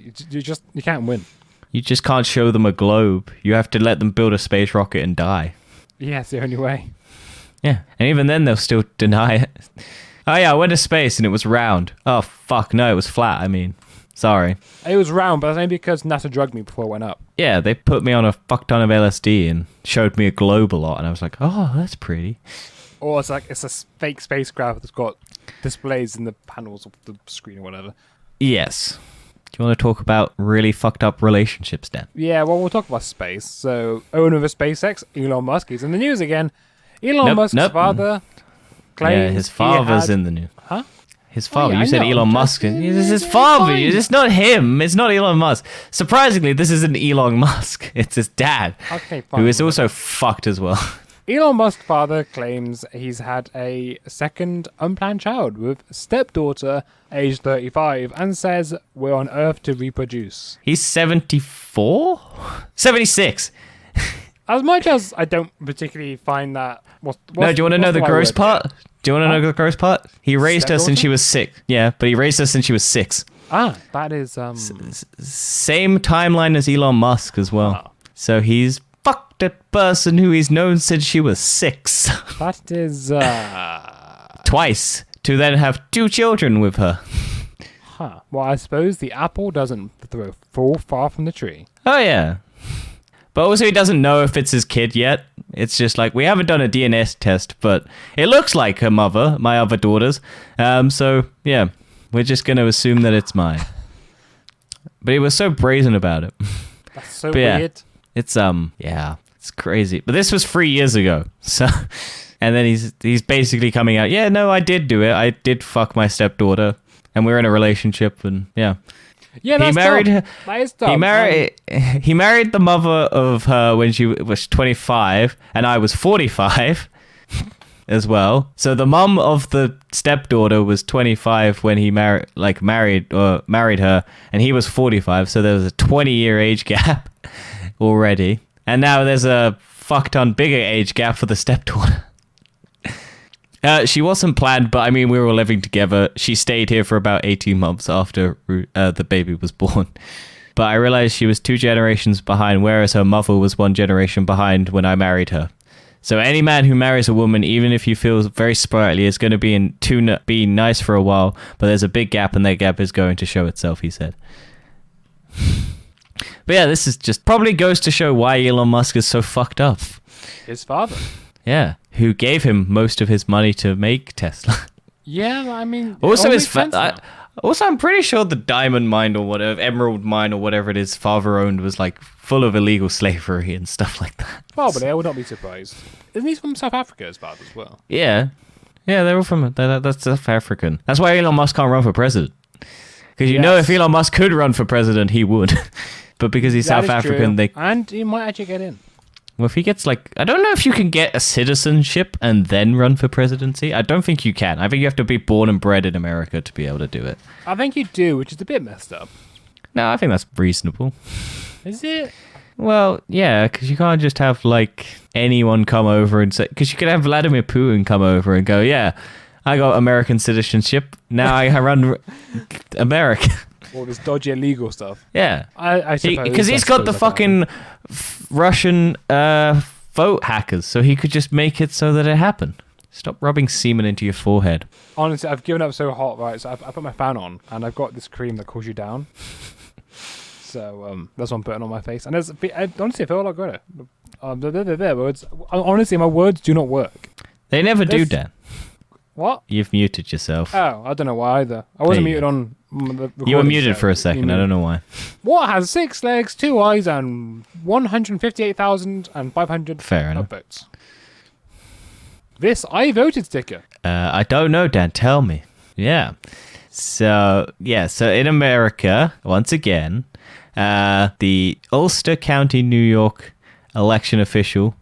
A: you can't win.
B: You just can't show them a globe. You have to let them build a space rocket and die.
A: Yeah, it's the only way.
B: Yeah, and even then they'll still deny it. Oh yeah, I went to space and it was round. Oh fuck, no, it was flat. I mean, sorry.
A: It was round, but that's only because NASA drugged me before it went up.
B: Yeah, they put me on a fuck ton of LSD and showed me a globe a lot, and I was like, oh, that's pretty.
A: Or it's a fake spacecraft that's got displays in the panels of the screen or whatever.
B: Yes. Do you want to talk about really fucked up relationships, Dan?
A: Yeah, well, we'll talk about space. So, owner of SpaceX, Elon Musk, he's in the news again. Elon Musk's father claims...
B: Yeah, his father's in the news.
A: Huh?
B: His father.
A: yeah,
B: You
A: I
B: said
A: know.
B: Elon Musk. It's his father. It's not him. It's not Elon Musk. Surprisingly, this isn't Elon Musk. It's his dad,
A: Okay, fine.
B: who is also fucked as well.
A: Elon Musk's father claims he's had a second unplanned child with a stepdaughter aged 35 and says we're on Earth to reproduce.
B: He's 74? 76.
A: As much as I don't particularly find that...
B: No, do you want to know the gross part? Do you want to know the gross part? He raised her since she was 6. Yeah, but he raised her since she was 6.
A: Ah, that is...
B: Same timeline as Elon Musk as well.
A: Oh.
B: So he's fucked a person who he's known since she was 6.
A: That is...
B: Twice. To then have 2 children with her.
A: Well, I suppose the apple doesn't fall far from the tree.
B: Oh, yeah. But also, he doesn't know if it's his kid yet. It's just like, we haven't done a DNA test, but it looks like her mother, my other daughters. So, yeah, we're just going to assume that it's mine. But he was so brazen about it.
A: That's so weird.
B: It's, it's crazy. But this was 3 years ago. So, and then he's basically coming out, yeah, no, I did do it. I did fuck my stepdaughter. And we're in a relationship, and yeah.
A: Yeah, that's dumb. That is dumb.
B: He married the mother of her when she was 25, and I was 45 as well. So the mum of the stepdaughter was 25 when he married her, and he was 45. So there was a 20-year age gap already, and now there's a fuck ton bigger age gap for the stepdaughter. She wasn't planned, but I mean, we were living together. She stayed here for about 18 months after the baby was born. But I realized she was 2 generations behind, whereas her mother was 1 generation behind when I married her. So any man who marries a woman, even if he feels very sprightly, is going to be nice for a while, but there's a big gap, and that gap is going to show itself, he said. But yeah, this is just probably goes to show why Elon Musk is so fucked up.
A: His father.
B: Yeah, who gave him most of his money to make Tesla.
A: Yeah, I mean...
B: Also, I'm pretty sure the diamond mine or whatever, emerald mine or whatever it is father owned was like full of illegal slavery and stuff like that.
A: Probably, I would not be surprised. Isn't he from South Africa, his father, as well?
B: Yeah. Yeah, they're all from... That's South African. That's why Elon Musk can't run for president. Because you know if Elon Musk could run for president, he would. But because he's South African,
A: true. And he might actually get in.
B: Well, if he gets I don't know if you can get a citizenship and then run for presidency. I don't think you can. I think you have to be born and bred in America to be able to do it.
A: I think you do, which is a bit messed up.
B: No, I think that's reasonable.
A: Is it?
B: Well, yeah, because you can't just have anyone come over and say, because you could have Vladimir Putin come over and go, yeah, I got American citizenship. Now I run America.
A: All this dodgy illegal stuff.
B: Yeah.
A: I suppose.
B: Because he's got the fucking Russian vote hackers, so he could just make it so that it happened. Stop rubbing semen into your forehead.
A: Honestly, I've given up so hot, right? So I put my fan on, and I've got this cream that cools you down. So that's what I'm putting on my face. And honestly, I feel like good. Honestly, my words do not work.
B: They never do, Dan.
A: What?
B: You've muted yourself.
A: Oh, I don't know why either. I wasn't muted on the
B: You were muted for a second. I don't know why.
A: What has 6 legs, 2 eyes, and 158,500 votes? This I voted sticker.
B: I don't know, Dan. Tell me. Yeah. So in America, once again, the Ulster County, New York election official,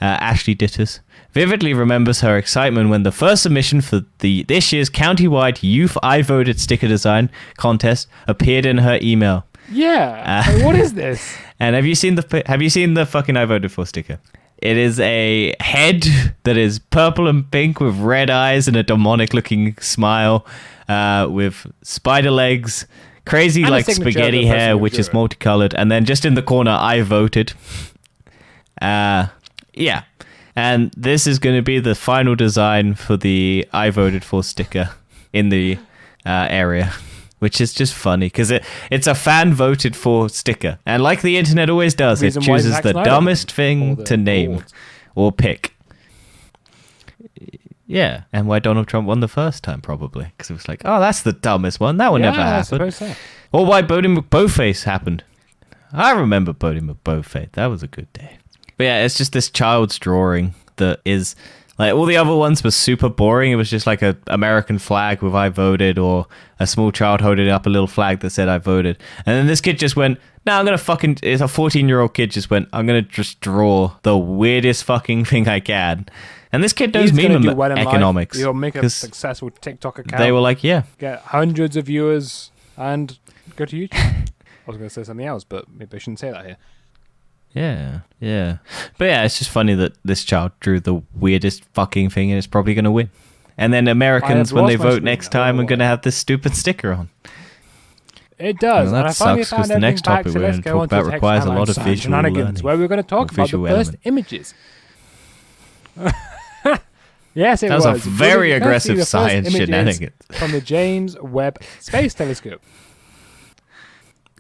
B: Ashley Ditters, vividly remembers her excitement when the first submission for this year's countywide Youth I Voted sticker design contest appeared in her email.
A: Yeah. What is this?
B: And have you seen the fucking I Voted For sticker? It is a head that is purple and pink with red eyes and a demonic looking smile, with spider legs, crazy and spaghetti hair, which is multicolored, and then just in the corner, I voted. Yeah. And this is going to be the final design for the I Voted For sticker in the area, which is just funny because it's a fan voted for sticker. And like the internet always does, it chooses the dumbest thing to name or pick. Yeah, and why Donald Trump won the first time, probably. Because it was like, oh, that's the dumbest one. That would never happen. I suppose so. Or why voting McBoatface happened. I remember voting McBoatface. That was a good day. But yeah, it's just this child's drawing that is like all the other ones were super boring. It was just like a American flag with I voted, or a small child holding up a little flag that said I voted. And then this kid just went, no, it's a 14-year-old kid just went, I'm going to just draw the weirdest fucking thing I can. And this kid knows meme economics.
A: He'll make a successful TikTok account.
B: They were like, yeah.
A: Get hundreds of viewers and go to YouTube. I was going to say something else, but maybe I shouldn't say that here. Yeah. But yeah, it's just funny that this child drew the weirdest fucking thing and it's probably going to win. And then Americans, when they vote next time, are going to have this stupid sticker on. It does.
B: Well, that sucks because the next topic we're going to talk about requires a lot of visual learning.
A: Where we're going to talk about the first images. Yes, it was.
B: That was a very aggressive science shenanigans.
A: From the James Webb Space Telescope.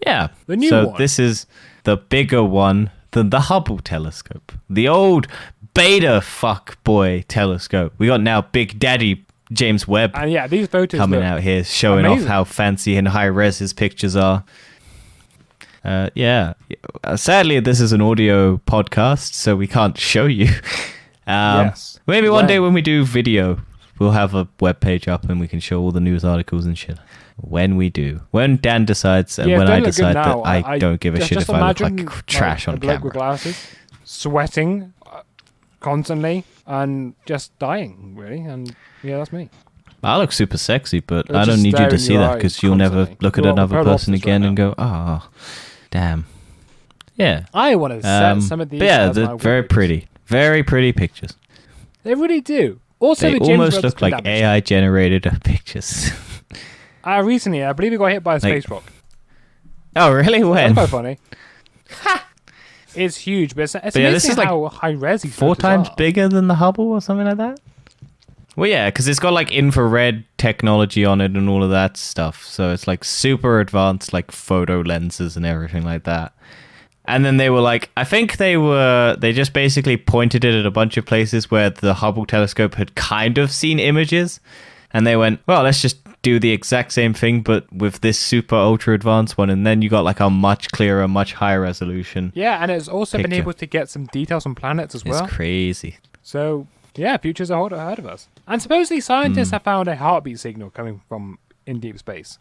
B: Yeah.
A: The new one.
B: So this is the bigger one than the Hubble telescope. The old beta fuck boy telescope. We got now Big Daddy James Webb
A: And yeah, these photos
B: coming
A: look
B: out here showing
A: amazing.
B: off how fancy and high res his pictures are. Sadly, this is an audio podcast, so we can't show you.
A: Yes.
B: Maybe one day when we do video, we'll have a web page up and we can show all the news articles and shit. When we do. When Dan decides and
A: Yeah,
B: when
A: don't
B: I
A: look good
B: decide that
A: now.
B: I don't give a shit
A: just
B: if I look
A: imagine,
B: like trash on
A: a bloke
B: camera.
A: with glasses, sweating constantly, and just dying, really. And yeah, that's me.
B: I look super sexy, but
A: It'll
B: I don't
A: just
B: need you
A: stare
B: to
A: in
B: see
A: your
B: that
A: eyes
B: because you'll never
A: constantly.
B: look at
A: You're
B: another
A: the
B: person
A: opposite
B: again
A: right
B: and go, oh, damn. Yeah.
A: I want to set some of these.
B: But yeah,
A: as my
B: they're very
A: wallpapers.
B: pretty. Very pretty pictures.
A: They really do. Also,
B: They
A: the James
B: almost
A: Webb's
B: look
A: been
B: like
A: damaged.
B: AI generated pictures.
A: Recently, I believe he got hit by a space rock.
B: Oh, really? When?
A: That's quite funny. It's huge, but it's
B: yeah,
A: amazing
B: this is like
A: how high res these
B: 4
A: photos
B: times
A: are.
B: bigger than the Hubble or something like that? Well, yeah, because it's got like infrared technology on it and all of that stuff. So it's like super advanced, like photo lenses and everything like that. And then they were like, I think they just basically pointed it at a bunch of places where the Hubble telescope had kind of seen images. And they went, well, let's just do the exact same thing, but with this super ultra advanced one. And then you got like a much clearer, much higher resolution.
A: Yeah, and it's also been
B: picture.
A: able to get some details on planets as well.
B: It's crazy.
A: So, yeah, futures are ahead of us. And supposedly scientists have found a heartbeat signal coming from in deep space.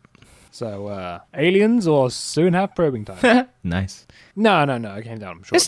A: So, aliens will soon have probing time.
B: Nice.
A: No, it came down, I'm sure.
B: Is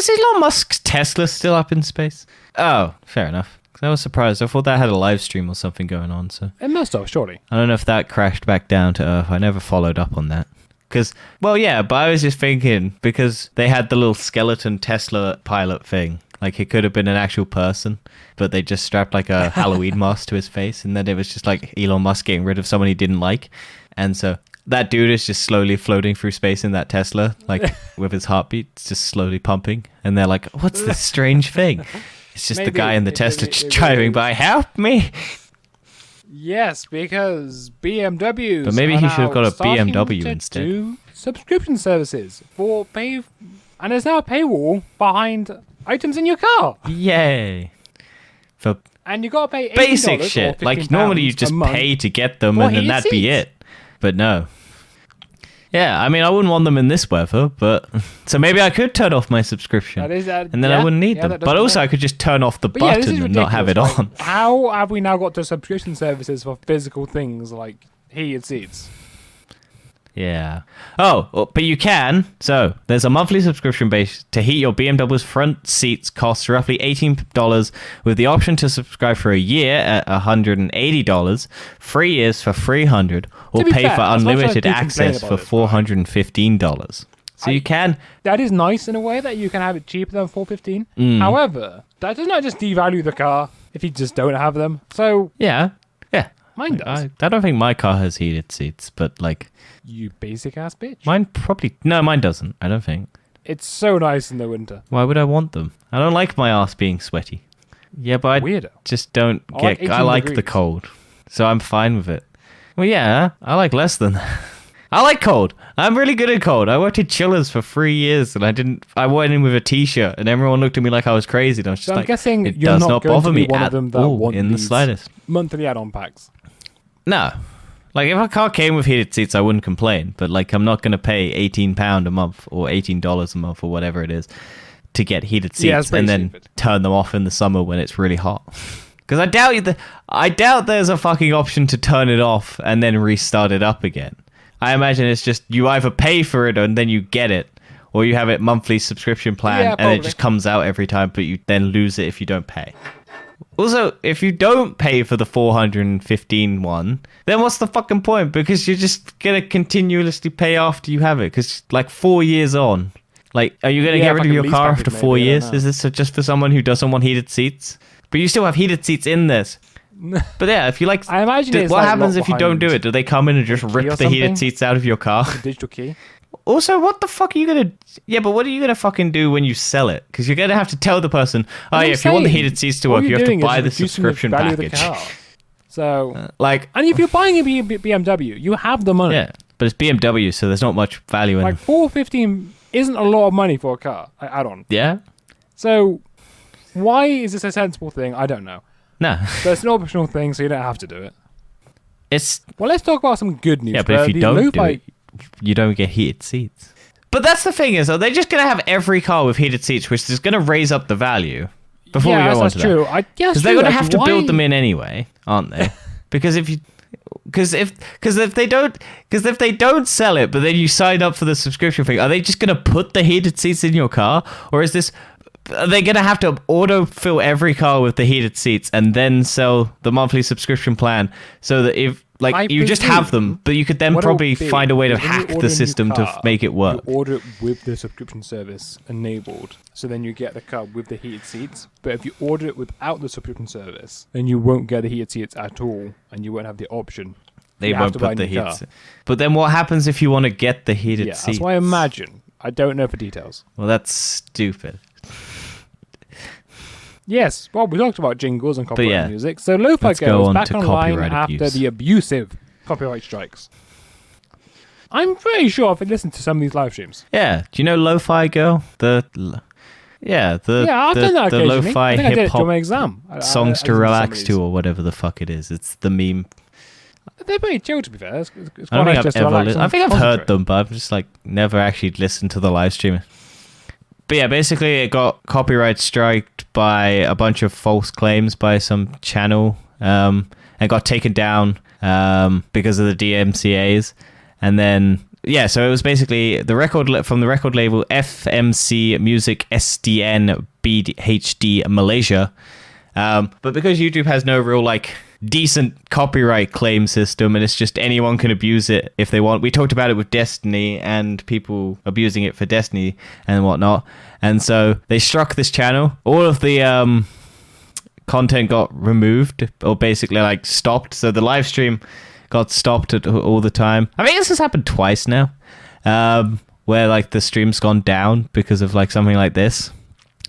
B: Elon Musk's Tesla still up in space? Oh, fair enough. 'Cause I was surprised. I thought that had a live stream or something going on. So
A: It must have, surely.
B: I don't know if that crashed back down to Earth. I never followed up on that. Because, well, yeah, but I was just thinking, because they had the little skeleton Tesla pilot thing. Like, it could have been an actual person, but they just strapped like a Halloween mask to his face. And then it was just like Elon Musk getting rid of someone he didn't like. And so that dude is just slowly floating through space in that Tesla, like with his heartbeat just slowly pumping. And they're like, what's this strange thing? It's just the
A: Maybe
B: guy in the
A: it
B: Tesla
A: really-
B: just
A: it
B: driving
A: really
B: by. Help me!
A: Yes, because BMWs.
B: But maybe
A: are
B: he should have
A: now
B: got a
A: starting
B: BMW
A: to
B: instead.
A: Do subscription services for pay, and there's now a paywall behind items in your car,
B: Yay! For
A: and you gotta pay $18
B: basic
A: or
B: shit. Like,
A: £15
B: normally you
A: a
B: just
A: month.
B: pay to get them
A: for
B: and then
A: heated
B: that'd be
A: seats.
B: it. But no. Yeah, I mean, I wouldn't want them in this weather, but... So maybe I could turn off my subscription.
A: That is,
B: and then I wouldn't need them.
A: that
B: But
A: does
B: also,
A: work.
B: I could just turn off the
A: But yeah, this
B: button
A: is
B: and not have it
A: ridiculous.
B: on.
A: Like, how have we now got to subscription services for physical things like heated seats?
B: Yeah. Oh, well, but you can. So there's a monthly subscription base to heat your BMW's front seats. Costs roughly $18 with the option to subscribe for a year at $180, 3 years for $300, or
A: To be
B: pay
A: fair,
B: for
A: as much as I
B: unlimited
A: do complain
B: access
A: about
B: for
A: it,
B: $415. So you can.
A: That is nice in a way that you can have it cheaper than $415.
B: Mm.
A: However, that does not just devalue the car if you just don't have them. So
B: Yeah. Yeah.
A: mine does.
B: I don't think my car has heated seats, but like
A: You basic ass bitch.
B: mine probably. No, mine doesn't. I don't think.
A: It's so nice in the winter.
B: Why would I want them? I don't like my ass being sweaty. Yeah, but I
A: Weirdo.
B: just don't
A: I like
B: get.
A: 18
B: I like the
A: degrees.
B: cold, so I'm fine with it. Well, yeah, I like less than that. I like cold. I'm really good at cold. I worked at Chillers for 3 years, and I went in with a t-shirt, and everyone looked at me like I was crazy. And I was just
A: So I'm
B: like,
A: guessing
B: it
A: you're
B: does
A: not
B: not
A: going
B: bother
A: to be
B: me
A: one of
B: at
A: them that
B: all
A: want
B: in the
A: these
B: slightest.
A: monthly add-on packs.
B: No. Like, if a car came with heated seats, I wouldn't complain. But, like, I'm not going to pay £18 a month or $18 a month or whatever it is to get heated
A: Yeah, it's
B: seats
A: pretty
B: and then
A: stupid.
B: turn them off in the summer when it's really hot. Because I doubt there's a fucking option to turn it off and then restart it up again. I imagine it's just you either pay for it and then you get it, or you have it monthly subscription plan
A: Yeah,
B: and
A: probably.
B: it just comes out every time, but you then lose it if you don't pay. Also, if you don't pay for the 415 one, then what's the fucking point? Because you're just going to continuously pay after you have it. Because, like, 4 years on, like, are you going to
A: Yeah,
B: get rid
A: like
B: of
A: a
B: your
A: lease
B: car
A: package
B: after
A: maybe,
B: 4
A: I don't
B: years?
A: know.
B: Is this just for someone who doesn't want heated seats? But you still have heated seats in this. But yeah, if you like...
A: I imagine it's
B: what
A: like
B: happens
A: locked
B: if you don't do
A: behind
B: it? Do they come in and just
A: a key
B: rip
A: or
B: the heated
A: something?
B: seats out of your car?
A: a digital key.
B: Also, what the fuck are you gonna... Yeah, but what are you gonna fucking do when you sell it? Because you're gonna have to tell the person, oh yeah, if you want the heated seats to work, you have to buy the subscription package.
A: So,
B: Like,
A: and if you're buying a BMW, you have the money.
B: yeah, but it's BMW, so there's not much value in
A: Like
B: them.
A: $415 isn't a lot of money for a car add-on.
B: Yeah?
A: So why is this a sensible thing? I don't know.
B: No.
A: But it's an optional thing, so you don't have to do it.
B: Well,
A: let's talk about some good news.
B: Yeah, but if you don't do it, you don't get heated seats. But that's the thing is, are they just going to have every car with heated seats, which is going to raise up the value? Before we go on to
A: true.
B: that. Because they're going to have to build them in anyway, aren't they? Because if they don't sell it, but then you sign up for the subscription thing, are they just going to put the heated seats in your car, or are they going to have to autofill every car with the heated seats and then sell the monthly subscription plan so that if you just have them, but you could then probably find a way to hack the system to make it work.
A: You order it with the subscription service enabled, so then you get the car with the heated seats. But if you order it without the subscription service, then you won't get the heated seats at all, and you won't have the option.
B: They won't put the heated seats. But then what happens if you want to get the heated seats?
A: That's what I imagine. I don't know for details.
B: Well, that's stupid.
A: Yes, well, we talked about jingles and copyright music. So Lo-Fi Girl is back online after the abusive copyright strikes. I'm pretty sure I've listened to some of these live streams.
B: Yeah, do you know Lo-Fi Girl?
A: I've done that
B: the
A: occasionally.
B: lo-fi hip hop
A: exam.
B: songs to relax to, or whatever the fuck it is. It's the meme.
A: They're pretty chill, to be fair. It's
B: I
A: quite
B: don't
A: nice
B: think I think I've heard
A: concentrate.
B: them, but I've just never actually listened to the live stream. But yeah, basically it got copyright striked by a bunch of false claims by some channel, and got taken down because of the DMCA's. And then, so it was basically from the record label FMC Music SDN BHD Malaysia. But because YouTube has no real decent copyright claim system, and it's just anyone can abuse it if they want. We talked about it with Destiny and people abusing it for Destiny and whatnot, and so they struck this channel. All of the content got removed, or basically stopped, so the live stream got stopped all the time. I think this has happened twice now, where the stream's gone down because of something like this,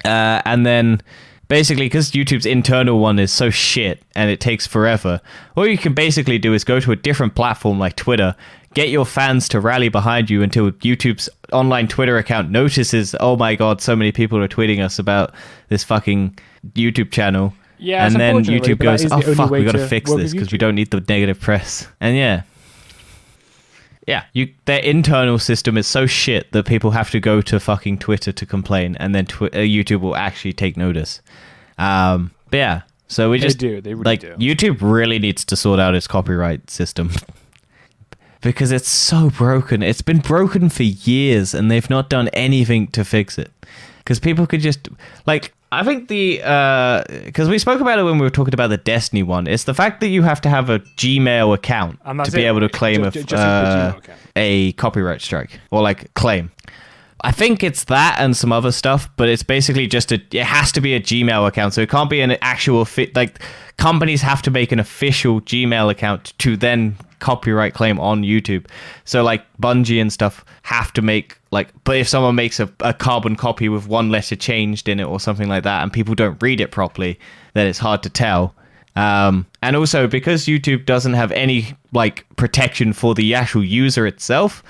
B: and then basically, because YouTube's internal one is so shit and it takes forever, all you can basically do is go to a different platform like Twitter, get your fans to rally behind you until YouTube's online Twitter account notices, oh my god, so many people are tweeting us about this fucking YouTube channel.
A: Yeah,
B: and then
A: unfortunately,
B: YouTube goes, oh fuck, we gotta
A: to
B: fix
A: work
B: this
A: with
B: because we
A: YouTube.
B: don't need the negative press. And their internal system is so shit that people have to go to fucking Twitter to complain, and then YouTube will actually take notice. So we just
A: They really do.
B: YouTube really needs to sort out its copyright system because it's so broken. It's been broken for years, and they've not done anything to fix it. Because people could just I think because we spoke about it when we were talking about the Destiny one. It's the fact that you have to have a Gmail account to be able to claim a copyright strike or claim. I think it's that and some other stuff, but it's basically just it has to be a Gmail account, so it can't be an actual companies have to make an official Gmail account to then copyright claim on YouTube. So Bungie and stuff have to make but if someone makes a carbon copy with one letter changed in it or something like that, and people don't read it properly, then it's hard to tell. And also because YouTube doesn't have any protection for the actual user itself,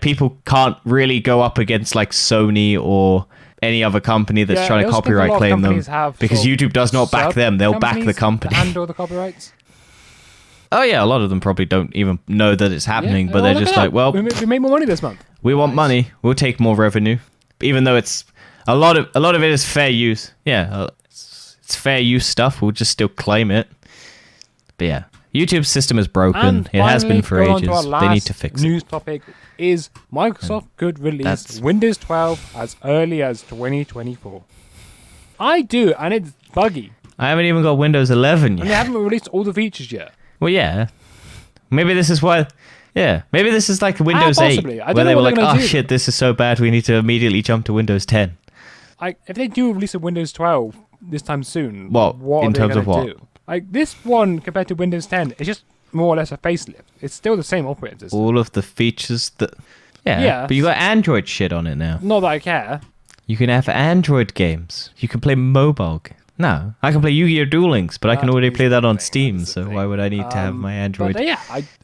B: people can't really go up against Sony or any other company that's trying to copyright claim them, because YouTube does not back them. They'll back the company.
A: To handle the copyrights.
B: Oh yeah, a lot of them probably don't even know that it's happening, but they're just
A: we made more money this month.
B: We want money. We'll take more revenue, even though it's a lot of it is fair use. Yeah, it's fair use stuff. We'll just still claim it. But yeah, YouTube's system is broken.
A: And
B: it has been for ages. They need to fix it.
A: News topic is Microsoft could release Windows 12 as early as 2024. I do, and it's buggy.
B: I haven't even got Windows 11 yet.
A: And they haven't released all the features yet.
B: Well, yeah. Maybe this is why. Yeah, maybe this is like Windows 8, where they were like, oh shit, this is so bad, we need to immediately jump to Windows 10.
A: If they do release a Windows 12 this time soon,
B: what in terms of what?
A: Do? This one compared to Windows 10, it's just more or less a facelift. It's still the same operating system.
B: All of the features that... Yeah, but you got Android shit on it now.
A: Not that I care.
B: You can have Android games. You can play mobile games. No, I can play Yu-Gi-Oh! Duel Links, but I can already play that on Steam, so why would I need to have my Android
A: I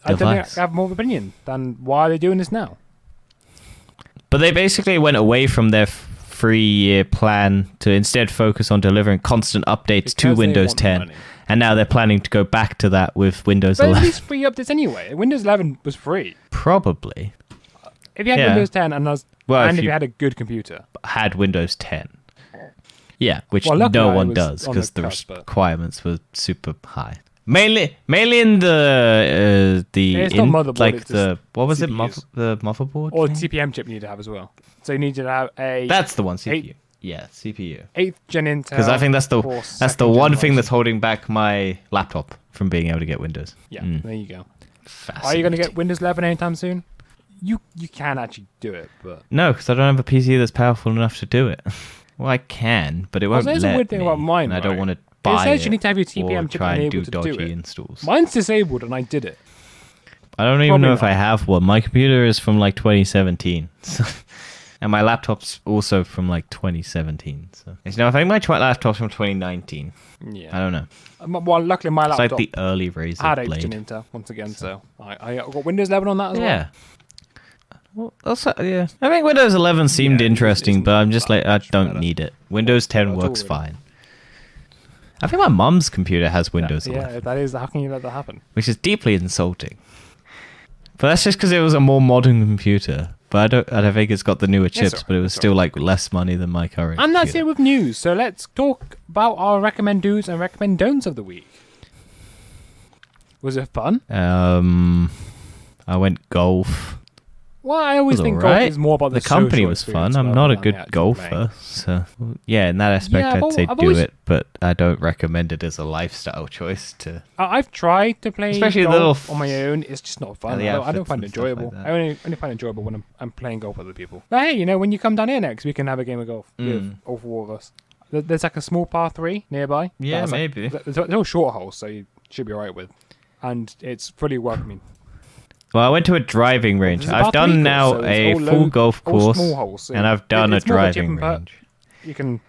A: don't think I have more opinion than why are they doing this now.
B: But they basically went away from their 3-year plan to instead focus on delivering constant updates to
A: Because they
B: Windows
A: want the
B: 10.
A: money.
B: And now they're planning to go back to that with Windows
A: But
B: 11.
A: at least free updates anyway. Windows 11 was free.
B: Probably.
A: If you had
B: Yeah.
A: Windows 10 and
B: If
A: if
B: you
A: you had a good computer.
B: had Windows 10. Yeah, which
A: Well, luckily
B: no
A: I
B: one
A: was
B: does
A: on
B: because
A: the
B: the
A: cusp, but-
B: requirements were super high. Mainly in the
A: It's not motherboard,
B: like
A: it's
B: the
A: just
B: what was
A: CPUs.
B: it the motherboard
A: Or
B: thing?
A: TPM chip you need to have as well. So you need to have a
B: That's the one, CPU. Yeah, CPU.
A: 8th gen Intel.
B: Because I think that's the
A: or
B: that's the
A: second
B: one thing
A: generation.
B: that's holding back my laptop from being able to get Windows.
A: Yeah,
B: Mm.
A: there you go. Are you going to get Windows 11 anytime soon? You can actually do it, but...
B: No, because I don't have a PC that's powerful enough to do it. Well, I can, but it won't
A: there's
B: let
A: a weird thing
B: me,
A: about mine,
B: and I don't
A: right?
B: want to
A: It
B: buy
A: says you need to have your
B: or
A: TPM chip
B: try and do
A: enabled to do
B: dodgy
A: it.
B: installs.
A: Mine's disabled and I did it.
B: I don't even
A: Probably
B: know if
A: not.
B: I have one. My computer is from like 2017. And my laptop's also from like 2017. So I think my laptop's from 2019.
A: Yeah.
B: I don't know.
A: Well, luckily my
B: It's
A: laptop
B: like the early Razer
A: had 8th
B: Blade.
A: gen Intel once again, so I got Windows 11 on that as well.
B: Yeah. Well, also, yeah. I think Windows 11 seemed
A: Yeah,
B: interesting,
A: it's
B: but I'm just like, I
A: much
B: don't
A: better.
B: need it. Windows 10
A: Well, it's
B: works
A: already-
B: fine. I think my mum's computer has Windows 11,
A: Yeah, that is. How can you let that happen?
B: which is deeply insulting. But that's just because it was a more modern computer. But I don't think it's got the newer chips,
A: alright,
B: but it was
A: it's
B: still like less money than my current
A: And that's it
B: computer.
A: with news. So let's talk about our recommend do's and recommend don'ts of the week. Was it fun?
B: I went golf.
A: Well, I always
B: It was
A: think
B: alright.
A: golf is more about the
B: company
A: social
B: was
A: experience
B: fun. I'm
A: rather
B: not a
A: than the
B: good
A: actual
B: golfer,
A: playing.
B: so yeah, in that aspect,
A: Yeah,
B: I'd say
A: I've
B: do
A: always-
B: it, but I don't recommend it as a lifestyle choice. To
A: I've tried to play
B: Especially the
A: golf
B: little
A: on my own. It's just not fun.
B: the
A: I don't
B: outfits
A: find it
B: and stuff like
A: enjoyable.
B: that.
A: I only find it enjoyable when I'm playing golf with other people. But hey, when you come down here next, we can have a game of golf with all four of us. There's like a small par 3 nearby.
B: Yeah,
A: That's
B: maybe.
A: They're all short holes, so you should be alright with. And it's fully welcoming.
B: Well, I went to a driving range.
A: There's a
B: I've
A: par 3
B: done
A: course,
B: now
A: so it's
B: a
A: all
B: full
A: low-
B: golf
A: all
B: course,
A: small holes, so
B: and I've done a
A: it's more of a chip
B: driving
A: and putt.
B: range.
A: You can.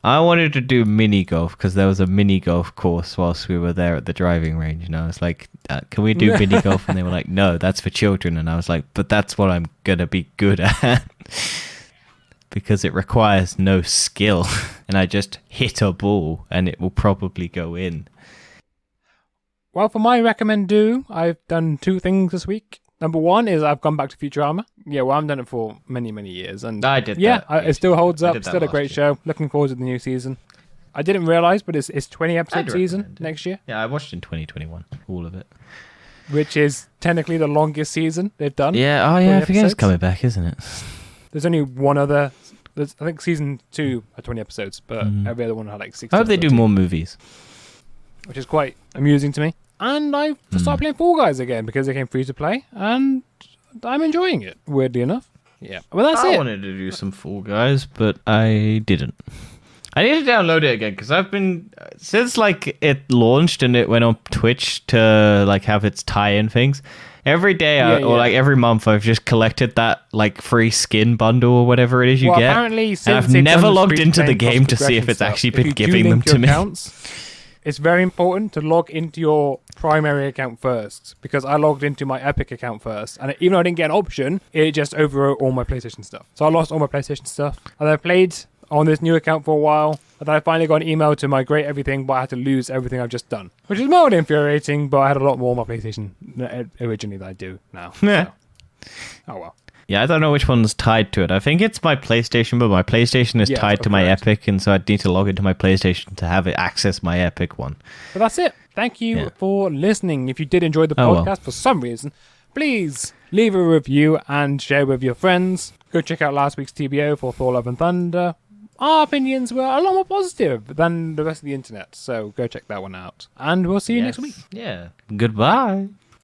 B: I wanted to do mini golf because there was a mini golf course whilst we were there at the driving range, and I was like, "Can we do mini golf?" And they were like, "No, that's for children." And I was like, "But that's what I'm gonna be good at." Because it requires no skill, and I just hit a ball, and it will probably go in.
A: Well, for my recommend do, I've done 2 things this week. Number 1 is I've gone back to Futurama. Yeah, well, I've done it for many, many years, and
B: I did
A: yeah,
B: that.
A: it still holds
B: I
A: up.
B: did that
A: Still a
B: last
A: great
B: year.
A: show. Looking forward to the new season. I didn't realize, but it's 20 episode
B: I'd
A: season
B: recommend it.
A: next year,
B: Yeah, I watched in 2021, all of it.
A: which is technically the longest season they've done.
B: Yeah, oh
A: 20
B: yeah, I forget it's
A: episodes.
B: coming back, isn't it?
A: There's only one other. I think season 2 are 20 episodes, but every other one had like 60.
B: I hope they do
A: 13,
B: more movies.
A: which is quite amusing to me. And I started playing Fall Guys again because it came free to play, and I'm enjoying it. Weirdly enough, yeah. Well, that's
B: I
A: it.
B: wanted to do some Fall Guys, but I didn't. I need to download it again because I've been since like it launched and it went on Twitch to like have its tie-in things. Every day or like every month, I've just collected that like free skin bundle or whatever it is you
A: Well,
B: get.
A: apparently,
B: And
A: since
B: I've
A: they've
B: never
A: done
B: logged
A: free
B: into the
A: playing
B: game to see if
A: cross-progression
B: it's
A: stuff,
B: actually
A: if
B: been
A: you do
B: giving them
A: link
B: to
A: your
B: me.
A: accounts, it's very important to log into your primary account first, because I logged into my Epic account first, and even though I didn't get an option, it just overwrote all my PlayStation stuff. So I lost all my PlayStation stuff, and I played on this new account for a while, and then I finally got an email to migrate everything, but I had to lose everything I've just done, which is mildly infuriating, but I had a lot more on my PlayStation originally than I do now.
B: Yeah.
A: So. Oh well.
B: Yeah, I don't know which one's tied to it. I think it's my PlayStation, but my PlayStation is
A: Yes,
B: tied to my
A: correct.
B: Epic, and so I'd need to log into my PlayStation to have it access my Epic one.
A: But that's it. Thank you
B: Yeah.
A: for listening. If you did enjoy the
B: Oh, well.
A: podcast for some reason, please leave a review and share with your friends. Go check out last week's TBO for Thor Love and Thunder. Our opinions were a lot more positive than the rest of the internet, so go check that one out. And we'll see you next week.
B: Yeah. Goodbye.